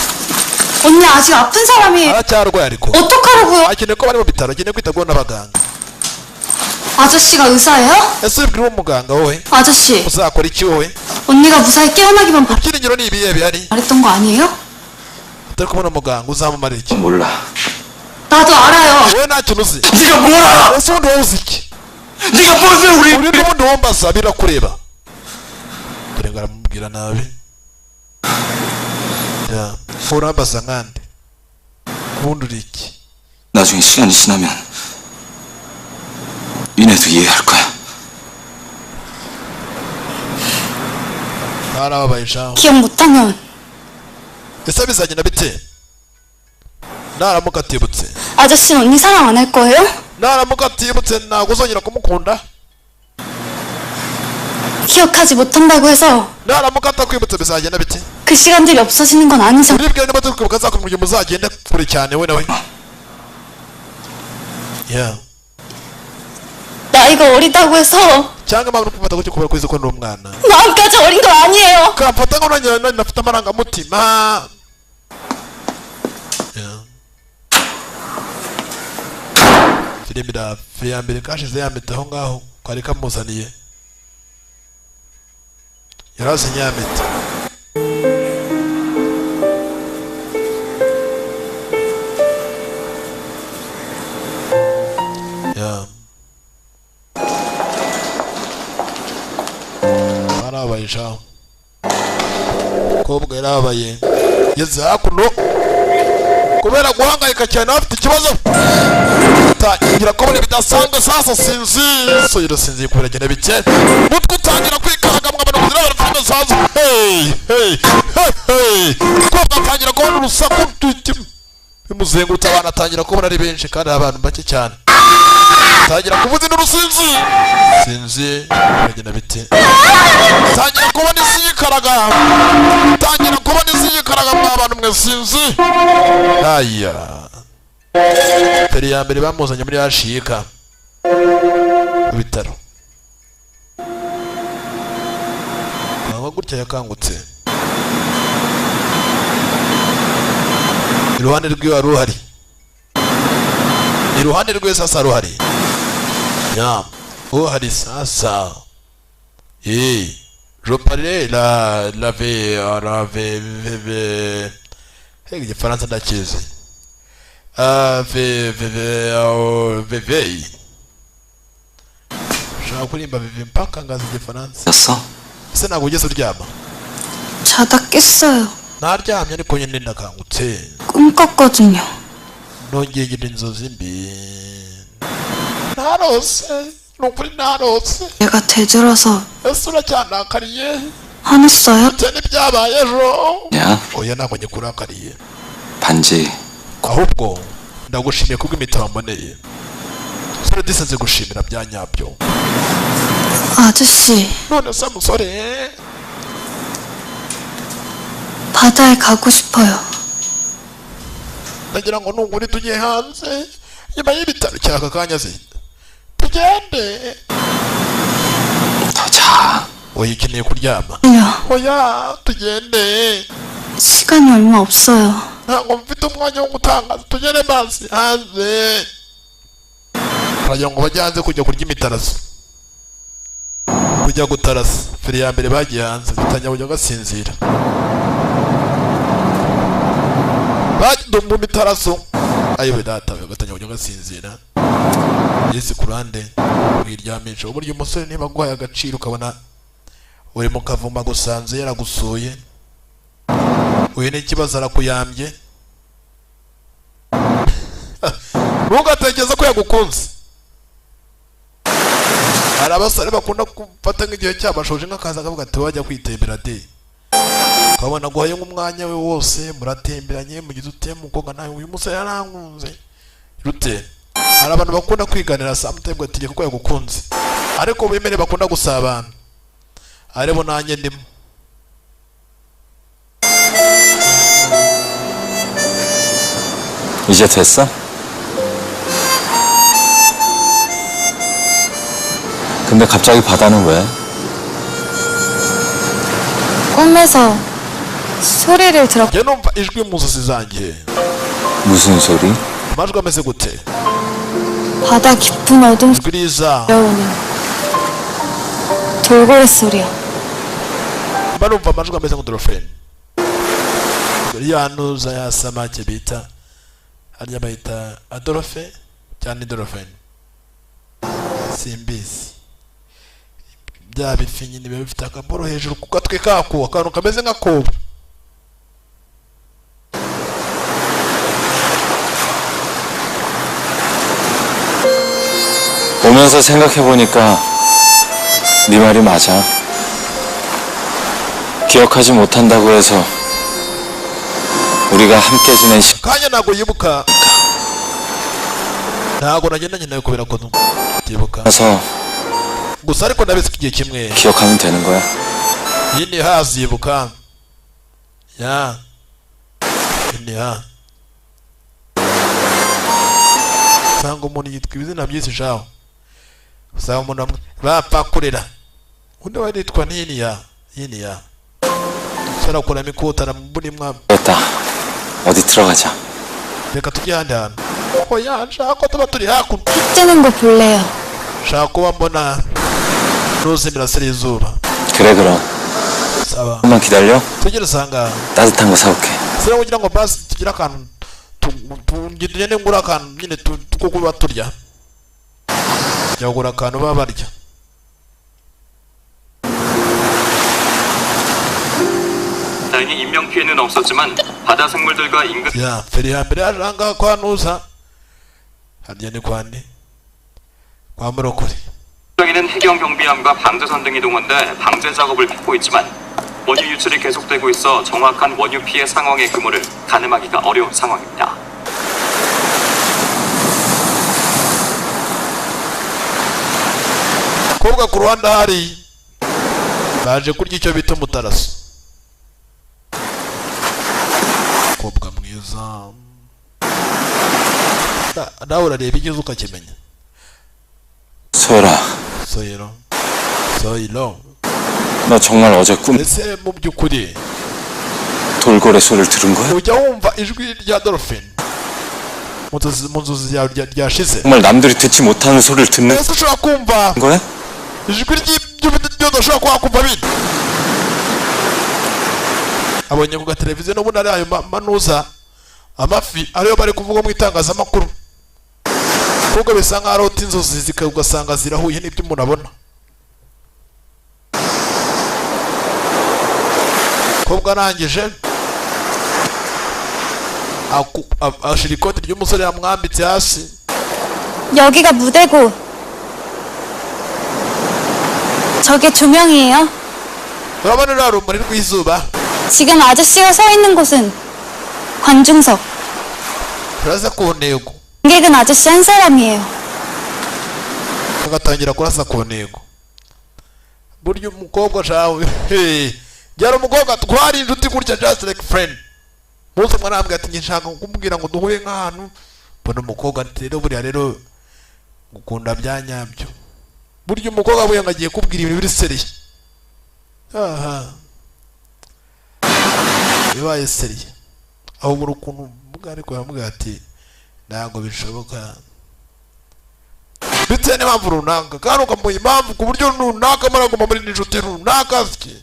언니 아직 아픈 사람이 aracyarwaye ariko 어떡하라고요? akeneye ko bari mu bitaro akeneye kwitabwaho n'abaganga 아저씨가 의사예요? ese ubwira uwo muganga wowe 아저씨, uzakora iki wowe 언니가 무사히 깨어나기만 ibyiringiro ni ibihe bihari 바랬던 거 아니에요? utari kubona muganga uzamumarira iki 몰라. 나도 알아요. wowe nta kintu uzi 네가 뭘 알아? ese ubundi wowe uzi iki 네가 무슨 우리 uri n'ubundi wombaza birakureba dore ngo aramubwira nabi ya urambaza nkande ubundi uri iki 나중에 시간이 지나면 니네도 이해할 거야. narababaye shaho 기억 못하면 ese bizagenda bite naramuka atibutse 아저씨는 언니 사랑 안 할 거예요? naramuka atibutse ntabwo uzongera kumukunda 기억하지 못한다고 해서 naramuka atakwibutse bizagenda bite 그 시간들이 없어지는 건 아니죠. uribwira niba turi kwibuka azakumenya muzagenda kure cyane we nawe ya 나이가 어리다고 해서 cyangwa impamvu uri kumufata gutyo kubera ko uzi ko ndi umwana 마음까지 어린 거 아니에요. kamfata ngo nanjye nafite amarangamutima ya filime ya mbere kashize yambita aho ngaho kari kamuzaniye yarazinye yambita ya barabaye shaho kobwa yarabaye yeze hakuno kubera guhangayika cyane afite ikibazo tangira kubona bidasanzwe sasa sinzi irasinziye kubera genda bike mutwe utangira kwikaraga mwabana kuzira barafite sasa kobwa atangira kubona urusaku bimuzengurutse abana atangira kubona ari benshi kandi abantu bake cyane tangira kuvuza n'urusinzi sinzi bagenda bite tangira kubona isi yikaraga tangira kubona isi yikaraga mw'abantu mwe sinzi aya peri ya mbere bamuzanye muri hashika mu bitaro ntabwo gutya yakangutse iruhande rw'iwe wari uhari iruhande rwe sasa ruhari ya uhari sasa je parlais la hey igifaransa ndakizi veveyi ushaka kurimba veve mpaka ngazi igifaransa 였어? ese ntabwo ugeze uryama 자다 깼어요. naryamye ariko nyine ndakangutse 꿈 꿨거든요. nongeye ngira inzozi mbi narose nukuri narose 얘가 대들어서 ese uracyandakariye 화냈어요? bitewe n'ibyabaye ejo 야, oya ntabwo nyikurakariye 반지 ahubwo ndagushimiye kubw'imitabo mboneye sore disenze gushimira bya nyabyo 아저씨, none se musore 바다에 가고 싶어요. ndagira ngo nunguri tujye hanze nyuma y'ibitaro cyaka kanya se tugende 더 자. oya ukeneye kuryama 아니요, oya tugende 시간이 얼마 없어요. ntabwo mfite umwanya wo gutangaza tugere basi hanze. Baragira ngo bajye hanze kujya kurya imitaraso, kujya gutarasa. Feri ya mbere bagiye hanze bitangira kujya gasinzira, bagiye mu mitaraso. Ayiwe data bagatangira kujya gasinzira. Yesi kurande wiryamisha. Uburyo umusore niba guhaye agaciro ukabona uri mu kavuma gusanze yaragusuye, uyu n'ikibazo arakuyambye, ntugatekereza ko yagukunze. Hari abasore bakunda gufata nk'igihe cyabashoje nk'akaza akavuga ati wajya kwitembera de, ukabona guhaye nk'umwanya we wose muratemberanye mugize ute mukobwa nawe uyu musore yarankunze rute. Hari abantu bakunda kwiganira samutebwe ati kuko yagukunze, ariko bemere bakunda gusabana, arebo nanjye ndimo. 이제 됐어? 근데 갑자기 바다는 왜? 꿈에서 소리를 들었. njye numva ijwi mu nzozi zanjye. 무슨 소리? amajwi ameze gute? 바다 깊은 어둠 ijwi riza, 들려오는 돌고래 소리야. mba numva amajwi ameze nk'udorofeni. ya ntuza ya samake bita harya bayita adorofe cyane idorofeni simbizi. Bya bifi nyine biba bifite akaboro hejuru ku gatwe kako, akantu kameze nk'akobo. 오면서 생각해보니까 네 말이 맞아. 기억하지 못한다고 해서 우리가 함께 지낸 kanya ntabwo yibuka, ntabwo nagendanye nawe kubera ko ntibuka 시간에서 gusa, ariko ndabizi ko igihe kimwe 기억하면 되는 거야. yini hazibuka ya yini ha usanga umuntu yitwa ibizina byinshi shaho, usanga umuntu bapfa kurera undi wari yitwa yini ya sarakuramo ikotana mu buri mwa. 됐다. 어디 들어가자. reka tujye ahandi hantu. oya nshaka ko tuba turi hakuno, 해 뜨는 거 볼래요. nshaka kuba mbona ruzi imirasire y'izuba. 그래 그럼. saba 조금만 기다려. tugere usanga 따뜻한 거 사올게. sira kugira ngo basi tugire akantu tugende ngura akantu nyine two kuba turya, jya kugura akantu baba barya. 다행히 인명 피해는 없었지만 바다 생물들과 인근 야 feri ya mbere yaje ahangaha kwa nuza, harya ni kwa nde? kwa murokore. 지역에는 해경 경비함과 방제선 등이 동원돼 방제 작업을 펼고 있지만 원유 유출이 계속되고 있어 정확한 원유 피해 상황의 규모를 가늠하기가 어려운 상황입니다. koga ku ruhande hari baje kurya icyo bita umutaraso. kobwa mwiza nawe urareba igeze ukakimenya. 소율아, soyiro 너 정말 어제 꿈 ese mu by'ukuri 돌고래 소리를 들은 거야? ujya wumva ijwi rya dolphin mu nzozi yawe ryashize? 정말 남들이 듣지 못하는 소리를 듣는 ese ushobora kumva 거야? ijwi ry'ibyo udashobora kuba wakumva bindi? abonye ku gateleviziyo n'ubundi ari ayo manuza amafi ariyo bari kuvuga mu itangazamakuru, kuko bisa nkaho arota inzozi ugasanga zirahuye n'ibyo umuntu abona. kobwa arangije ashira ikoti ry'umusore yamwambitse hasi. 여기가 무대고 저게 조명이에요. urabona ruriya rumuri rw'izuba? 지금 아저씨가 서 있는 곳은 관중석. kurasa ku ntego, 관객은 아저씨 한 사람이에요. agatangira kurasa ku ntego. burya umukobwa shawe yari umukobwa twari inshuti gutya just like friend. Bose mwarambwira ati nshaka kumubwira ngo duhuye nk'ahantu, mbona umukobwa ati rero buriya rero gukunda bya nyabyo. burya umukobwa we agiye kubwira ibintu biri seriye. aha bibaye seriye aho buri ukuntu mugari ko yamubwira ati ntabwo bishoboka bitewe n'impamvu runaka kandi ukamuha impamvu ku buryo runaka muraguma muri n'inshuti runaka ziki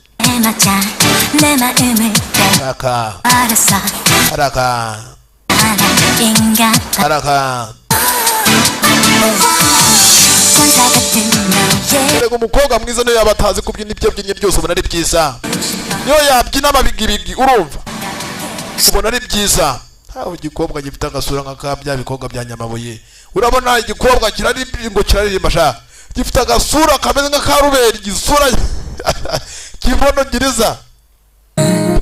haraka erega umukobwa mwiza niyo yaba atazi kubyina ibyo abyinnye byose ubona ari byiza niyo yabyina amabigibigi urumva ubona ari byiza aho igikobwa gifite agasura nka bya bikobwa bya Nyamabuye urabona igikobwa kiraririmba sha gifite agasura kameze nka karuberi gisura kibono giriza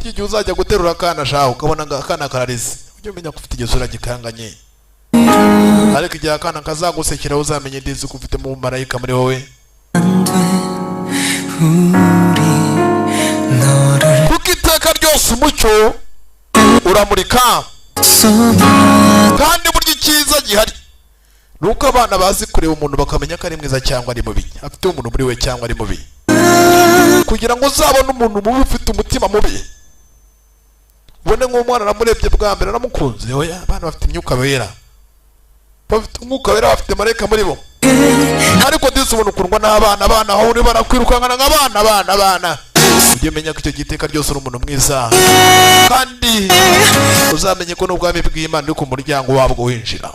igihe uzajya guterura akana sha ukabona akana kararize ujye umenya ko ufite igisura gikanganye ariko igihe akana kazagusekera uzamenye ndizi ko ufite mu marayika muri wowe kuko iteka ryose umucyo uramurika kandi burya icyiza gihari nuko abana bazi kureba umuntu bakamenya ko ari mwiza cyangwa ari mubi afite umuntu muri we cyangwa ari mubi kugira ngo uzabone umuntu mubi ufite umutima mubi ubone nk'umwana namurebye bwa mbere namukunze oya abana bafite imyuka wera bafite umwuka wera bafite marayika muri bo ariko ndetse ubona ukundwa n'abana aho uri barakwirukankana nk'abana ujye umenya ko icyo giteka ryose uri umuntu mwiza kandi uzamenye ko n'ubwami bw'Imana uri ku muryango wabwo winjira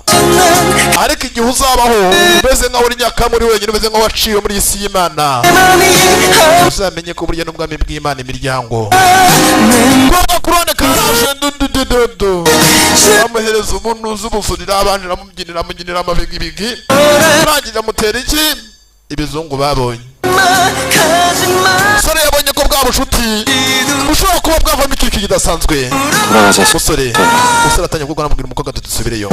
ariko igihe uzabaho umeze nk'aho uri nyakamuri wenyine umeze nk'aho waciwe muri isi y'Imana uzamenye ko burya n'ubwami bw'Imana imiryango ngombwa kurone karaje ndudududu amuhereza umuntu uzi ubusurira abanje amubyinira amabigibigi arangira amutera iki ibizungu babonye musore yabonye ko bwa bushuti bushobora kuba bwavamo ikintu kidasanzwe musore atangiye kuvuga anamubwira umukobwa ati dusubireyo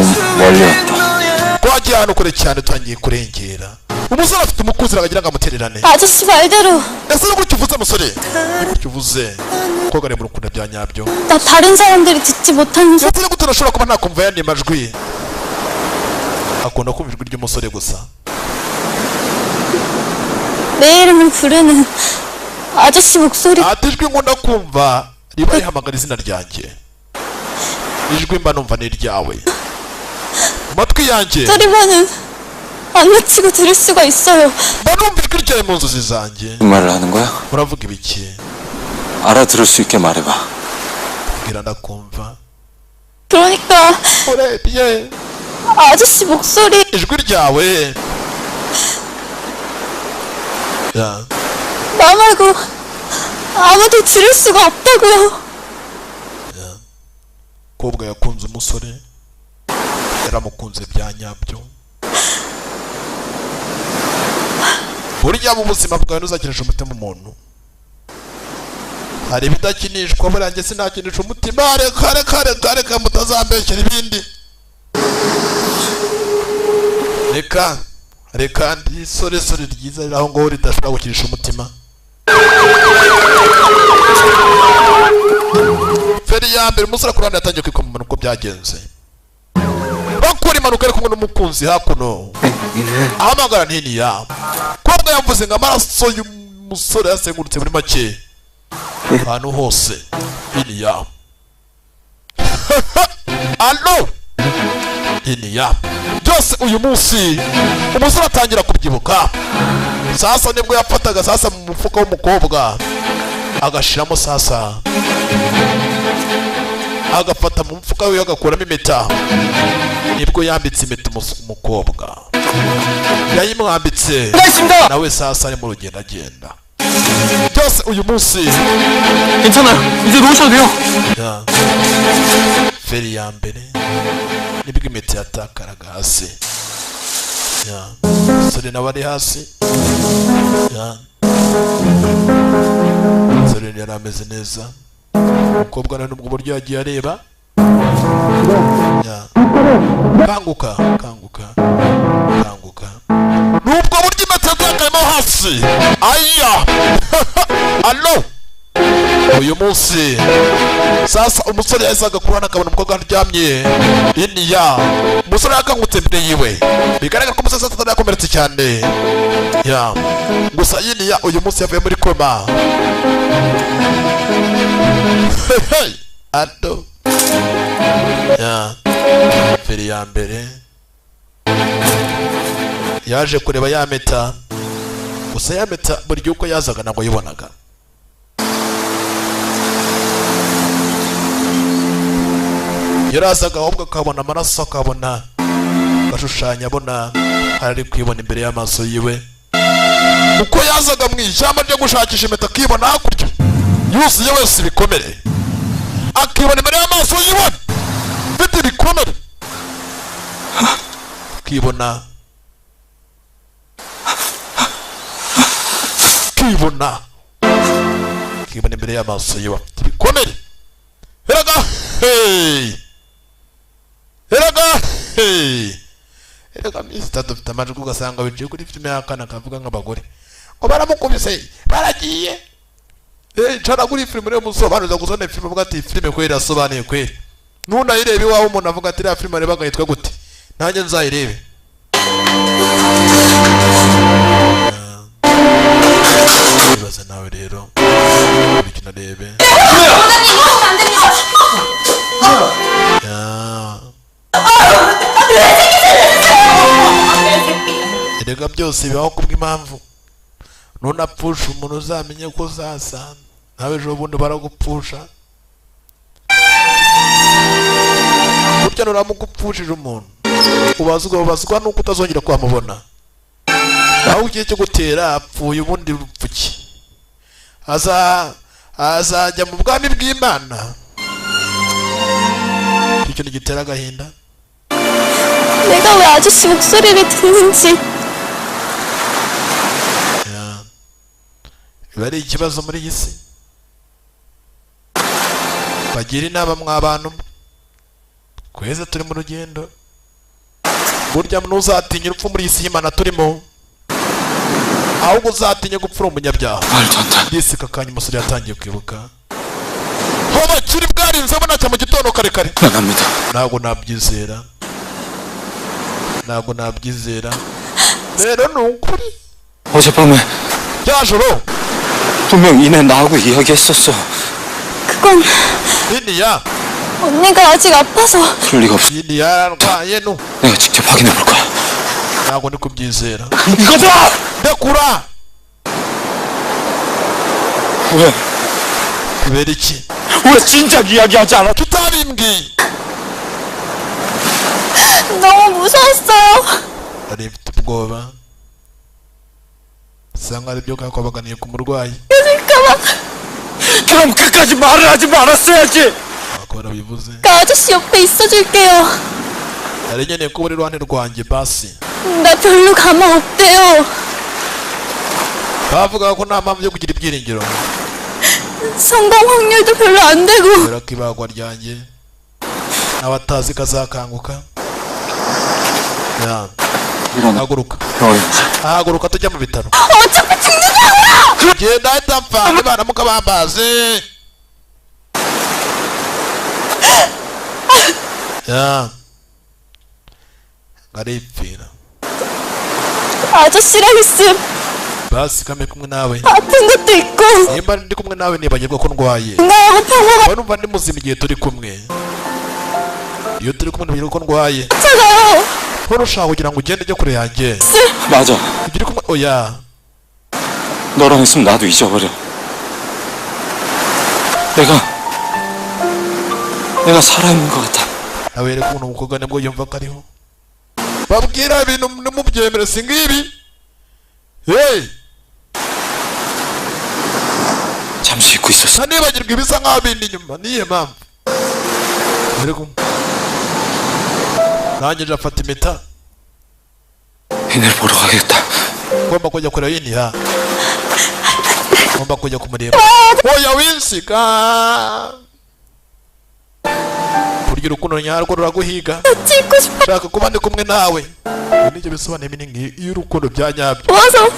twagiye ahantu kure cyane tutangiye kurengera umusore afite umukunzi aragira ngo amutererane 아저씨 말대로 ese ni gutyo uvuze musore ni gutyo uvuze umukobwa ari mu rukundo bya nyabyo 나 다른 사람들이 듣지 못하는 ese ni gutyo nashobora kuba nakumva yandi majwi akunda kumva ijwi ry'umusore gusa 내 이름을 부르는 아저씨 목소리 ati ijwi nkunda kumva riba rihamagara izina ryanjye ijwi mba numva ni iryawe mu matwi yanjye 소리만은 안 놓치고 들을 수가 있어요. mba numva ijwi ryawe mu nzozi zanjye 말을 하는 거야? uravuga ibiki 알아들을 수 있게 말해봐. mbwira ndakumva 그러니까 urebye 아저씨 목소리 ijwi ryawe 야 나 말고 아무도 들을 수가 없다고요. umukobwa yakunze umusore yaramukunze bya nyabyo burya mu buzima bwawe ntuzakinisha umutima umuntu hari ibidakinishwa buriya njye sinakinisha umutima reka mutazambeshyera ibindi reka ndi sore ryiza riri aho ngaho ridashobora gukinisha umutima feri ya mbere umusore ku ruhande yatangiye kwikoma uko byagenze bakora impanuka ari kumwe n'umukunzi hakuno ahamagara ntiniya kobwa yavuze ngo amaraso y'umusore yasengurutse muri make ahantu hose ntiniya alo ntiniya byose uyu munsi umusore atangira kubyibuka sasa nibwo yafataga sasa mu mufuka w'umukobwa agashiramo sasa agafata mu mufuka we agakuramo impeta nibwo yambitse impeta umukobwa yayimwambitse nawe sasa ari mu rugendo agenda byose uyu munsi 괜찮아요. 이제 놓으셔도 돼요. feri ya mbere nibwo impeta yatakaraga hasi umusore nawe ari hasi umusore yari ameze neza umukobwa nawe nubwo buryo yagiye areba kanguka nubwo buryo impeta yatakayemo hasi aya alo uyu munsi sasa umusore yazaga kurana akabona umukobwa aryamye iniya umusore yakangutse imbere yiwe bigaragara ko umusore atari yakomeretse cyane gusa iniya uyu munsi yavuye muri koma ado ya feri ya mbere yaje kureba ya meta, gusa ya meta buri gihe uko yazaga ntabwo yibonaga. Yarazaga ahubwo akabona amaraso, akabona gashushanya, abona ari kwibona imbere y'amaso yiwe. Uko yazaga mu ishyamba ryo gushakisha impeta, akibona hakurya yuzuye wese ibikomere, akibona imbere y'amaso yiwe mfite ibikomere, akibona imbere y'amaso yiwe afite ibikomere. Erega Mr. dufite amajwi ugasanga wicaye kuri filime y'akana kavuga nk'abagore ngo baramukubise baragiye. Cara kuri filime rero musobanuza gusone filime uvuga ati filime kweli asobanuye kweli. Nunayirebe iwawe umuntu avuga ati iriya filime areba agahitwa gute, nanjye nzayirebe. Ibaze nawe rero bikina rebe. Erega byose bibaho kubw'impamvu. Nunapfusha umuntu uzamenye ko uzasa nawe ejo bundi baragupfusha. Burya nuramugupfushije umuntu ubazwa nuko utazongera kwamubona. Aho ugiye cyo gutera apfuye ubundi rupfuki. Azajya mu bwami bw'Imana. icyo ni gitera agahinda. 내가 왜 아저씨 목소리를 듣는지. biba ari ikibazo muri iyi si. Bagira inama mw'abantu kweza turi mu rugendo. Burya ntuzatinya urupfu muri iyi si y'Imana turimo, ahubwo uzatinya gupfura umunyabyaha. Yisika akanya umusore yatangiye kwibuka ho bakiri bwarinze abona cya mu gitondo kare kare. Ntabwo nabyizera rero ni ukuri. 어젯밤에 야저로 분명 이내 나하고 이야기했었어. 그건 이니야 언니가 아직 아파서. 그럴 리가 없어. 이니야 얘는 내가 직접 확인해 볼 거야. ntabwo ndi kubyizera. 이거다! ndakura. 왜? kubera iki? 왜 진작 이야기하지 않아? tutabimbwiye. 너무 무서웠어요. nari mfite ubwoba. usanga ari byo kwabaganiye ku murwayi. 그럼 끝까지 말을 하지 말았어야지. akora bivuze. 그 아저씨 옆에 있어줄게요. nari nkeneye ko uri iruhande rwanjye basi. 나 별로 가망 없대요. bavuga ko nta mpamvu yo kugira ibyiringiro. 성공 확률도 별로 안 되고. kubera ko ibagwa ryanjye n'abatazi kazakanguka. haguruka haguruka tujya mu bitaro. 어차피 죽는다고요. genda ahita mpfa nibaramuka bambaze. ngaripfira. 아저씨랑 있음 basi kame kumwe nawe. 아픈 것도 있고. nimba ndi kumwe nawe nibagirwa ko ndwaye. 나하고 평화가 numva ndi muzima igihe turi kumwe. iyo turi kumwe nibagirwa ko ndwaye. 있잖아요. nturushaka kugira ngo ugende ujye kure yanjye. 맞아. ugire kumwe. oya 너랑 있으면 나도 잊어버려. 내가 살아있는 것 같아. nawe rero umuntu umukobwa nibwo yumva ko ariho. babwira ibintu ntimubyemere si ngibi. 잠시 잊고 있었어. ntanibagirwa ibisa nk'aho bindi inyuma. niyo mpamvu nanjye njafata impeta. 이내를 보러 가겠다. ngomba kujya kureba yiniya. ngomba kujya kumureba. oya winsiga. burya urukundo nyarwo ruraguhiga. 찍고 싶어. shaka kuba ndi kumwe nawe. nibyo bisobanuye ibintu iyo urukundo bya nyabyo. 와서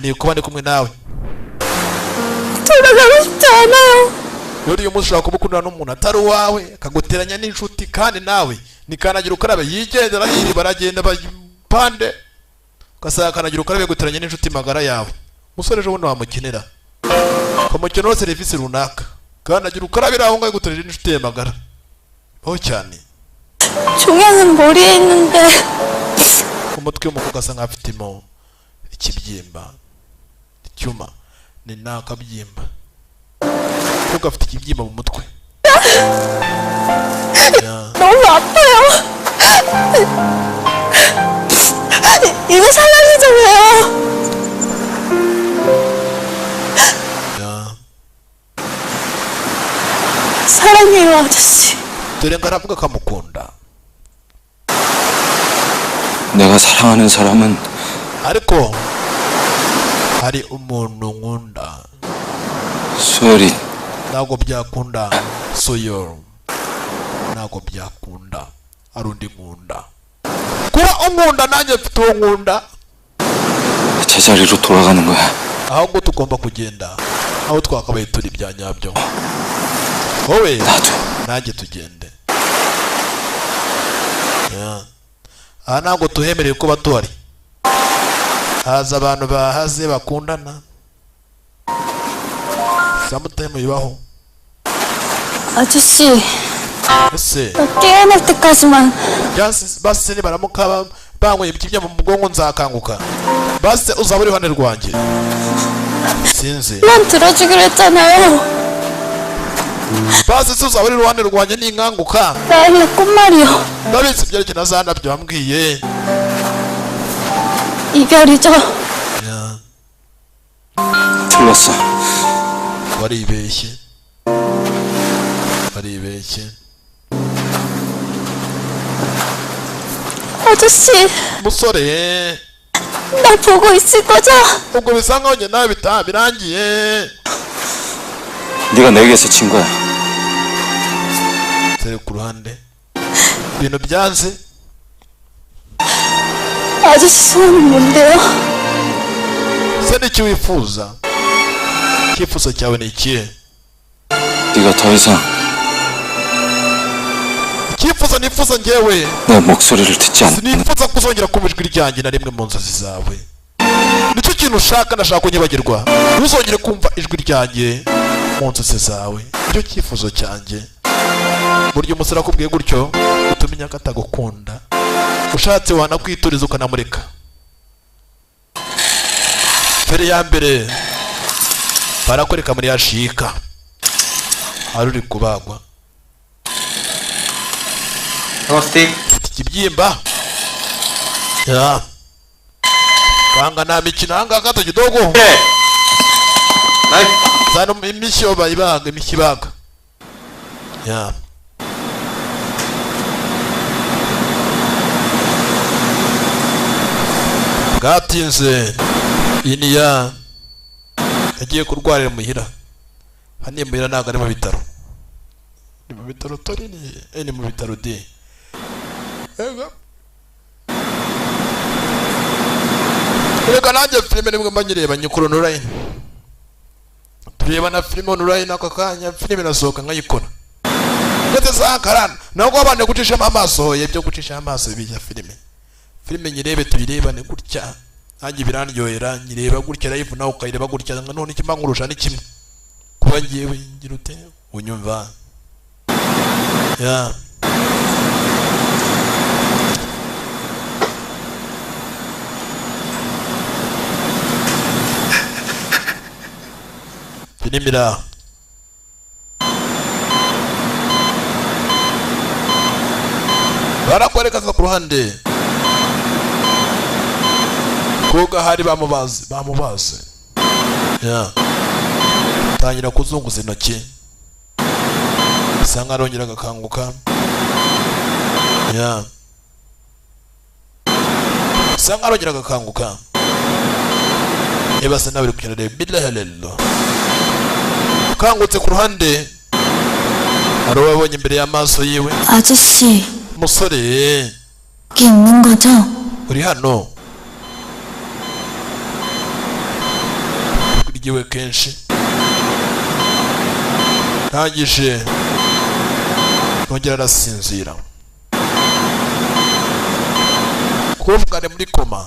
ni kuba ndi kumwe nawe. 돌아가고 싶지 않아요. rero uyu munsi ushobora kuba ukundana n'umuntu atari uwawe akaguteranya n'inshuti kandi nawe nikanagira ukarabe yigendera hiri baragenda bapande ugasanga kanagira ukarabe guteranya n'inshuti magara yawe. umusore ejo bundi wamukenera ukamukeneraho serivisi runaka kandi agira ukarabira aho ngaho guteranya n'inshuti ye magara. cyane 종양은 머리에 있는데 umutwe w'umukobwa asa nkaho afitemo ikibyimba icyuma ni nakabyimba kuko afite ikibyimba mu mutwe 너무 아파요. 이거 사랑이잖아요. 사랑해요, 아저씨. dore ngo aravuga ko amukunda 내가 사랑하는 사람은 ariko hari umuntu nkunda 소열이. ntabwo byakunda soyo ntabwo byakunda ari undi nkunda kuba unkunda nanjye mfite uwo nkunda 제자리로 돌아가는 거야. ahubwo tugomba kugenda aho twakabaye turi bya nyabyo wowe 나도. nanjye tugende aha ntabwo tuhemereye kuba tuhari haza abantu bahaze bakundana samutayime bibaho 아저씨, ese 깨어날 때까지만 basi nibaramuka banyweye ibyo mu mugongo nzakanguka basi uzaba uri iruhande rwanjye sinzi 난 들어주기로 했잖아요. basi se uzaba uri iruhande rwanjye ninkanguka 나일라 꽃말이요. ndabizi ibyerekeye na za ndabyo wambwiye 이별이죠. 틀렸어. waribeshye waribeshye 아저씨, musore 날 보고 있을 거죠? ubwo bisa nkaho njye nawe birangiye 네가 내게서 친 거야. tere ku ruhande ibintu byanze 아저씨 소원은 뭔데요? se n'icyo wifuza icyifuzo cyawe ni ikihe 네가 더 이상 icyifuzo nifuza njyewe 내 목소리를 듣지 않는 sinifuza kuzongera kumva ijwi ryanjye na rimwe mu nzozi zawe nicyo kintu ushaka ndashaka kunyibagirwa ntuzongere kumva ijwi ryanjye mu nzozi zawe nicyo cyifuzo cyanjye burya umusore akubwiye gutyo utumenya ko atagukunda ushatse wanakwituriza ukanamureka fere ya mbere barakwereka muri yashika ari uri kubagwa ikibyimba ya kanga na mikino hanga kato kidogo zano imisho bayibaga imikibaga ya gatinze iniya yagiye kurwarira muhira hano muhira ntabwo ari mu bitaro ni mu bitaro tori ni mu bitaro de reka nanjye filime nimwe mba nyireba nyikora online tureba na filime online ako kanya filime nasohoka nkayikora ndetse sakarana ntabwo abana gucishamo amaso ibyo gucishamo amaso bijya filime nyirebe tuyirebane gutya nanjye birandyohera nyireba gutya live nawe ukayireba gutya none ikimba nkurusha ni kimwe kuba ngiyewe ngira ute unyumva ya filime barakwereka ku ruhande koga hari bamubaze ya tangira kuzunguza intoki sanga arongera agakanguka ya sanga arongera agakanguka ebase nawe kugenda bilahalelo kangutse ku ruhande ari wabonye imbere y'amaso yiwe 아저씨, musore 여기 있는 거죠? uri hano kurigiwe kenshi ntangije yongera arasinzira kuvuga ari muri koma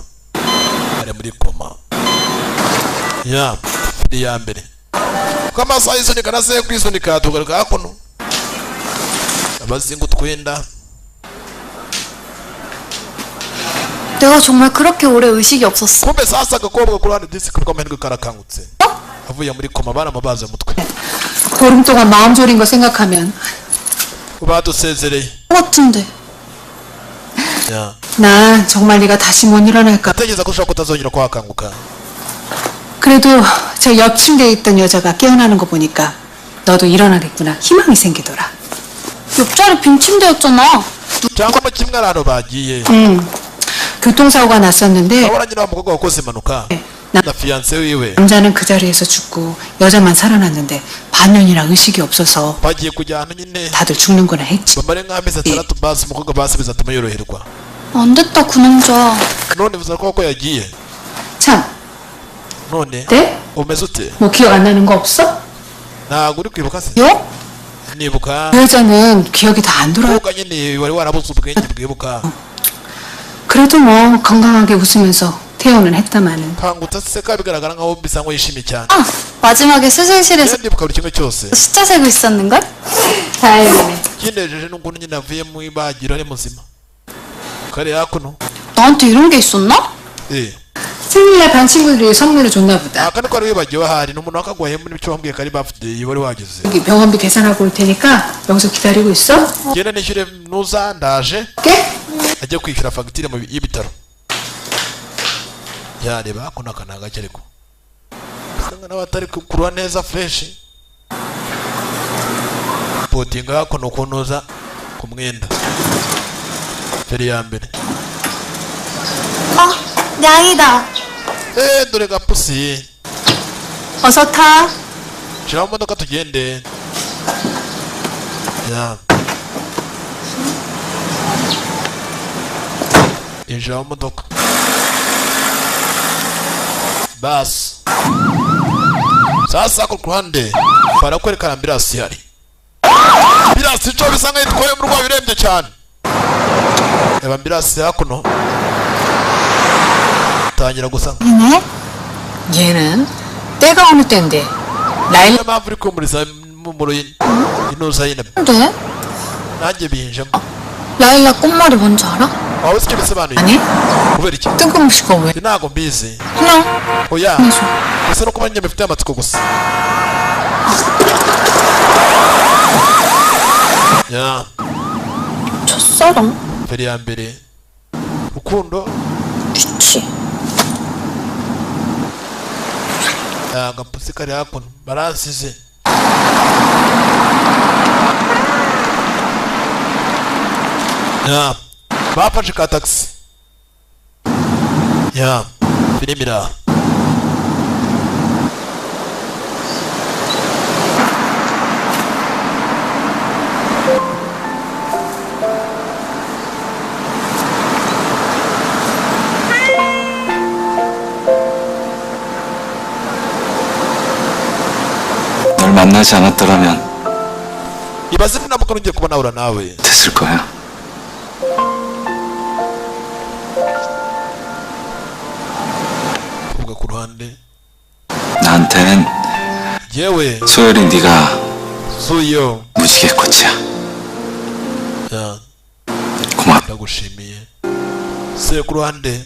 ya fili ya mbere kuko amasaha yisunika na se kwisunika tugaruka hakuno abazinga utwenda. 내가 정말 그렇게 오래 의식이 없었어. kumbe sasa agakobwa ku ruhande disi kuri amahirwe karakangutse avuye muri koma baramubaza umutwe. 보름 동안 마음 졸인 거 생각하면 badusezereye. 같은데. 야, 난 정말 네가 다시 못 일어날까. tekereza ko ushobora kutazongera kuhakanguka. 그래도 저 옆 침대에 있던 여자가 깨어나는 거 보니까 너도 일어나겠구나. 희망이 생기더라. 옆자리 빈 침대였잖아. cyangwa mu kimwararo bagiye. 교통사고가 났었는데 abona nyina umukobwa wakoze impanuka na fiance wiwe 남자는 그 자리에서 죽고 여자만 살아났는데 반년이나 의식이 없어서 bagiye kujya ahantu nyine 다들 죽는구나 했지. bamare nk'amezi atandatu basi umukobwa basi bizatuma yoroherwa. 안 됐다 그 남자. none bivuze ko yagiye. 참, none 네? umeze ute? 뭐 기억 안 나는 거 없어? ntabwo uri kwibuka se? 요? nibuka 그 여자는 기억이 다 안 돌아. umukobwa nyine wari warabuze ubwenge bwibuka. 그래도 뭐 건강하게 웃으면서 퇴원은 했다마는. kangutse aseka bigaragara nkaho bisa nkaho yishimye cyane. 아 마지막에 수술실에서 ndibuka buri kimwe cyose. 숫자 세고 있었는걸? 다행이네. kinejeje n'ukuntu nyine avuye mu ibagiro ari muzima. kare hakuno 나한테 이런 게 있었나? 생일날 반 친구들이 선물을 줬나 보다. akandi ko wari wibagiwe ahari n'umuntu wakaguhaye muri icyo wambwiye kari birthday wari wageze. 여기 병원비 계산하고 올 테니까 여기서 기다리고 있어. genda nishyure nuza ndaje 오케이? ajya kwishyura fagitire y'ibitaro. yareba hakuno akana gake ariko usanga n'abatari kurura neza fresh potinga hakuno kunoza ku mwenda feri ya mbere. 아 냥이다. dore gapusi 어서 타. shira mu modoka tugende. ya injira mu modoka basi. sasa ku ruhande barakwerekana ambirasi ihari. ambirasi icyo bisa nkaho itwaye umurwayi urembye cyane. reba ambirasi hakuno tangira gusa 네? 얘는 때가 어느 때인데 라일 niyo mpamvu uri kumuriza mu inuza yine 근데 nanjye binjemo. 라일라 꽃말이 뭔지 알아? waba uzi icyo bisobanuye? 아니? kubera iki? 뜬금없이 거 왜? Njye ntabwo mbizi. 그냥 oya gusa no kuba njye mbifitiye amatsiko gusa. ya 첫사랑? feri ya mbere rukundo 미치. agapusi kari hakuno baransize. ya bafashe ka taxi. ya filimi iraha. 널 만나지 않았더라면 ibaze ninamuka nongeye kuba nahura nawe 됐을 거야. kuvuga ku ruhande 나한텐 yewe 소열이 네가 suyo. 무지개 꽃이야. ya 고맙. ndagushimiye. se ku ruhande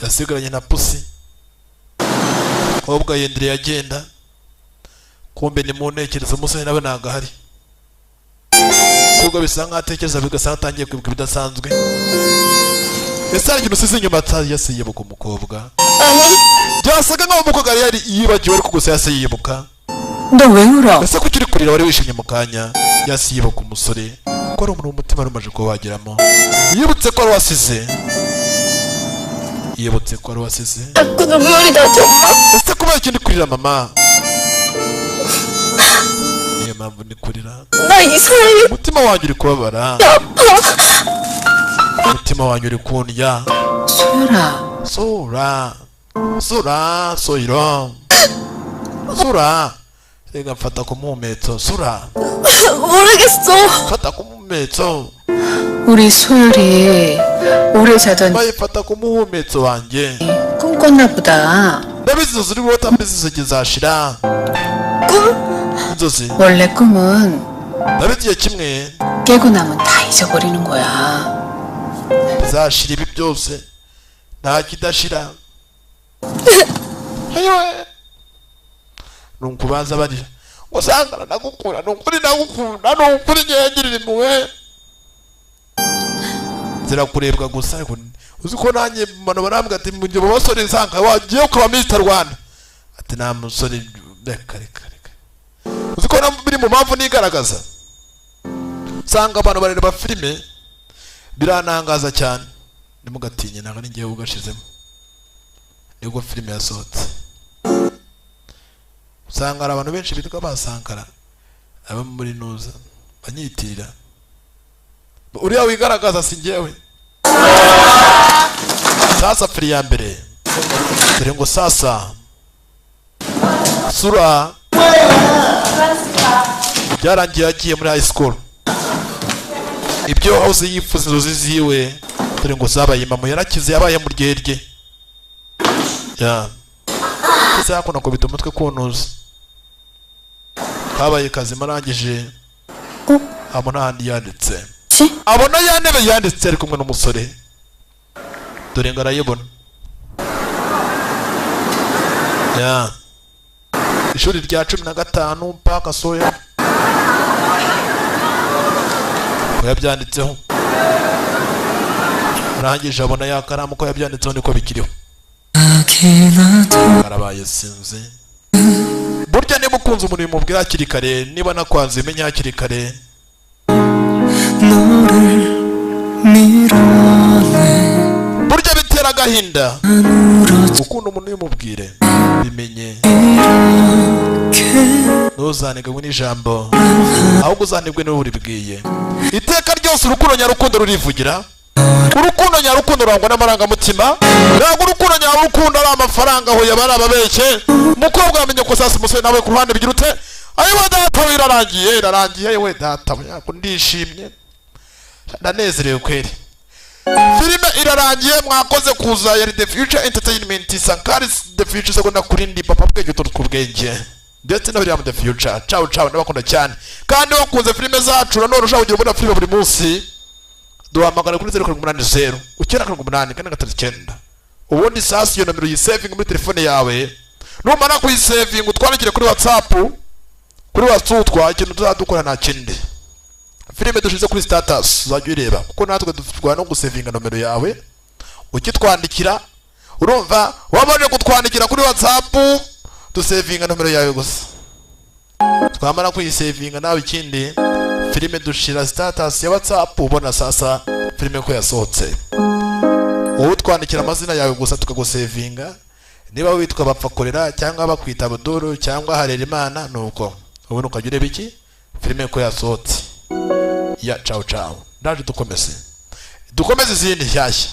yasigaranye na pusi. kobwa yendereye agenda kumbe ni mu ntekerezo umusore nawe ntabwo ahari. kubwo bisa nkaho atekereza bigasa atangiye kwibuka ibidasanzwe. ese hari ikintu usize inyuma yase yibuka umukobwa? byasaga nkaho umukobwa yari yibagiwe ariko gusa yase yibuka. 너 왜 울어? ese kuki uri kurira wari wishimye mu kanya? yase yibuka umusore ko ari umuntu w'umutima rumaje kuba wageramo. yibutse ko wari wasize. yibutse ko wari wasize. 자꾸 눈물이 나죠 엄마. ese kubera iki ndi kurira mama? niyo mpamvu ndi kurira. 나 이사람이 umutima wanjye uri kubabara. umutima wanjye uri kundya. 소열아. sura sura soiro sura reka mfata ku muhumetso. sura 모르겠어. fata ku muhumetso. 우리 소열이 오래 자던 bayifata ku muhumetso wanjye. 꿈꿨나 보다. ndabizi inzozi uri kurota mbizi inzozi zashira. 꿈? inzozi 원래 꿈은 ndabizi igihe kimwe 깨고 나면 다 잊어버리는 거야. bizashira ibi byose nta kidashira. Ayo nunkubanza barira usanga nagukunda nukuri nagukunda nukuri ngengirira impuhwe zirakurebwa gusa ariko uzi ko nanjye mbona barambwa ati mu gihe basore nsanga wagiye kuba Mr. Rwanda ati nta musore reka uzi ko biri mu mpamvu nigaragaza usanga abantu bareba filime biranangaza cyane nimugatinye ntabwo ningiye ugashizemo nibwo filime yasohotse usanga hari abantu benshi bitwa basankara aba muri nuza banyitirira uriya wigaragaza si njyewe sasa fili ya mbere dore ngo sasa sura byarangiye yagiye muri high school ibyo hose yifuza inzozi ziwe dore ngo zabaye mama yarakize yabaye mu ryerye ya ese yakunda ko bituma umutwe kunuza kabaye kazima arangije abona handi yanditse abona ya ntebe yanditse ari kumwe n'umusore dore ngo arayibona ya ishuri rya 15 mpaka soya yabyanditseho arangije abona ya karamu ko yabyanditseho niko bikiriho arabaye sinzi burya niba ukunze umuntu mubwira hakiri kare niba nakwanze imenya hakiri kare burya bitera agahinda ukunda umuntu yumubwire bimenye ntuzanigwe n'ijambo ahubwo uzanigwe n'uwo uribwiye iteka ryose urukundo nyarukundo rurivugira urukundo nyarukundo rurangwa n'amarangamutima ntabwo urukundo nyarukundo ari amafaranga aho yaba ari ababeshye umukobwa wamenye ko sasa umusore nawe ku ruhande bigira ute ayiwe data we irarangiye yewe data we ndishimye ndanezerewe kweri filime irarangiye mwakoze kuza yari The Future Entertainment Sankari The Future segonda kurindi papa bwenge utuntu tw'ubwenge ndetse na biriya mu The Future ciao ndabakunda cyane kandi wakunze filime zacu na none ushaka kugira ubona filime buri munsi duhamagara kuri 080 988 439 ubundi sasa iyo nomero yisaving muri telefone yawe numara kuyisaving utwandikire kuri WhatsApp kuri WhatsApp ikintu tuzadukora nta kindi filime dushize kuri status uzajya ureba kuko natwe dufitwa no gusavinga nomero yawe ukitwandikira urumva wabanje kutwandikira kuri WhatsApp dusavinga nomero yawe gusa twamara kuyisavinga nawe ikindi filime dushira status ya WhatsApp ubona sasa filime ko yasohotse wowe twandikira amazina yawe gusa tukagusavinga niba witwa bapfakorera cyangwa bakwita Abdul cyangwa Harerimana nuko ubona ukajya ureba iki filime ko yasohotse ya ciao ndaje dukomeze izindi nshyashya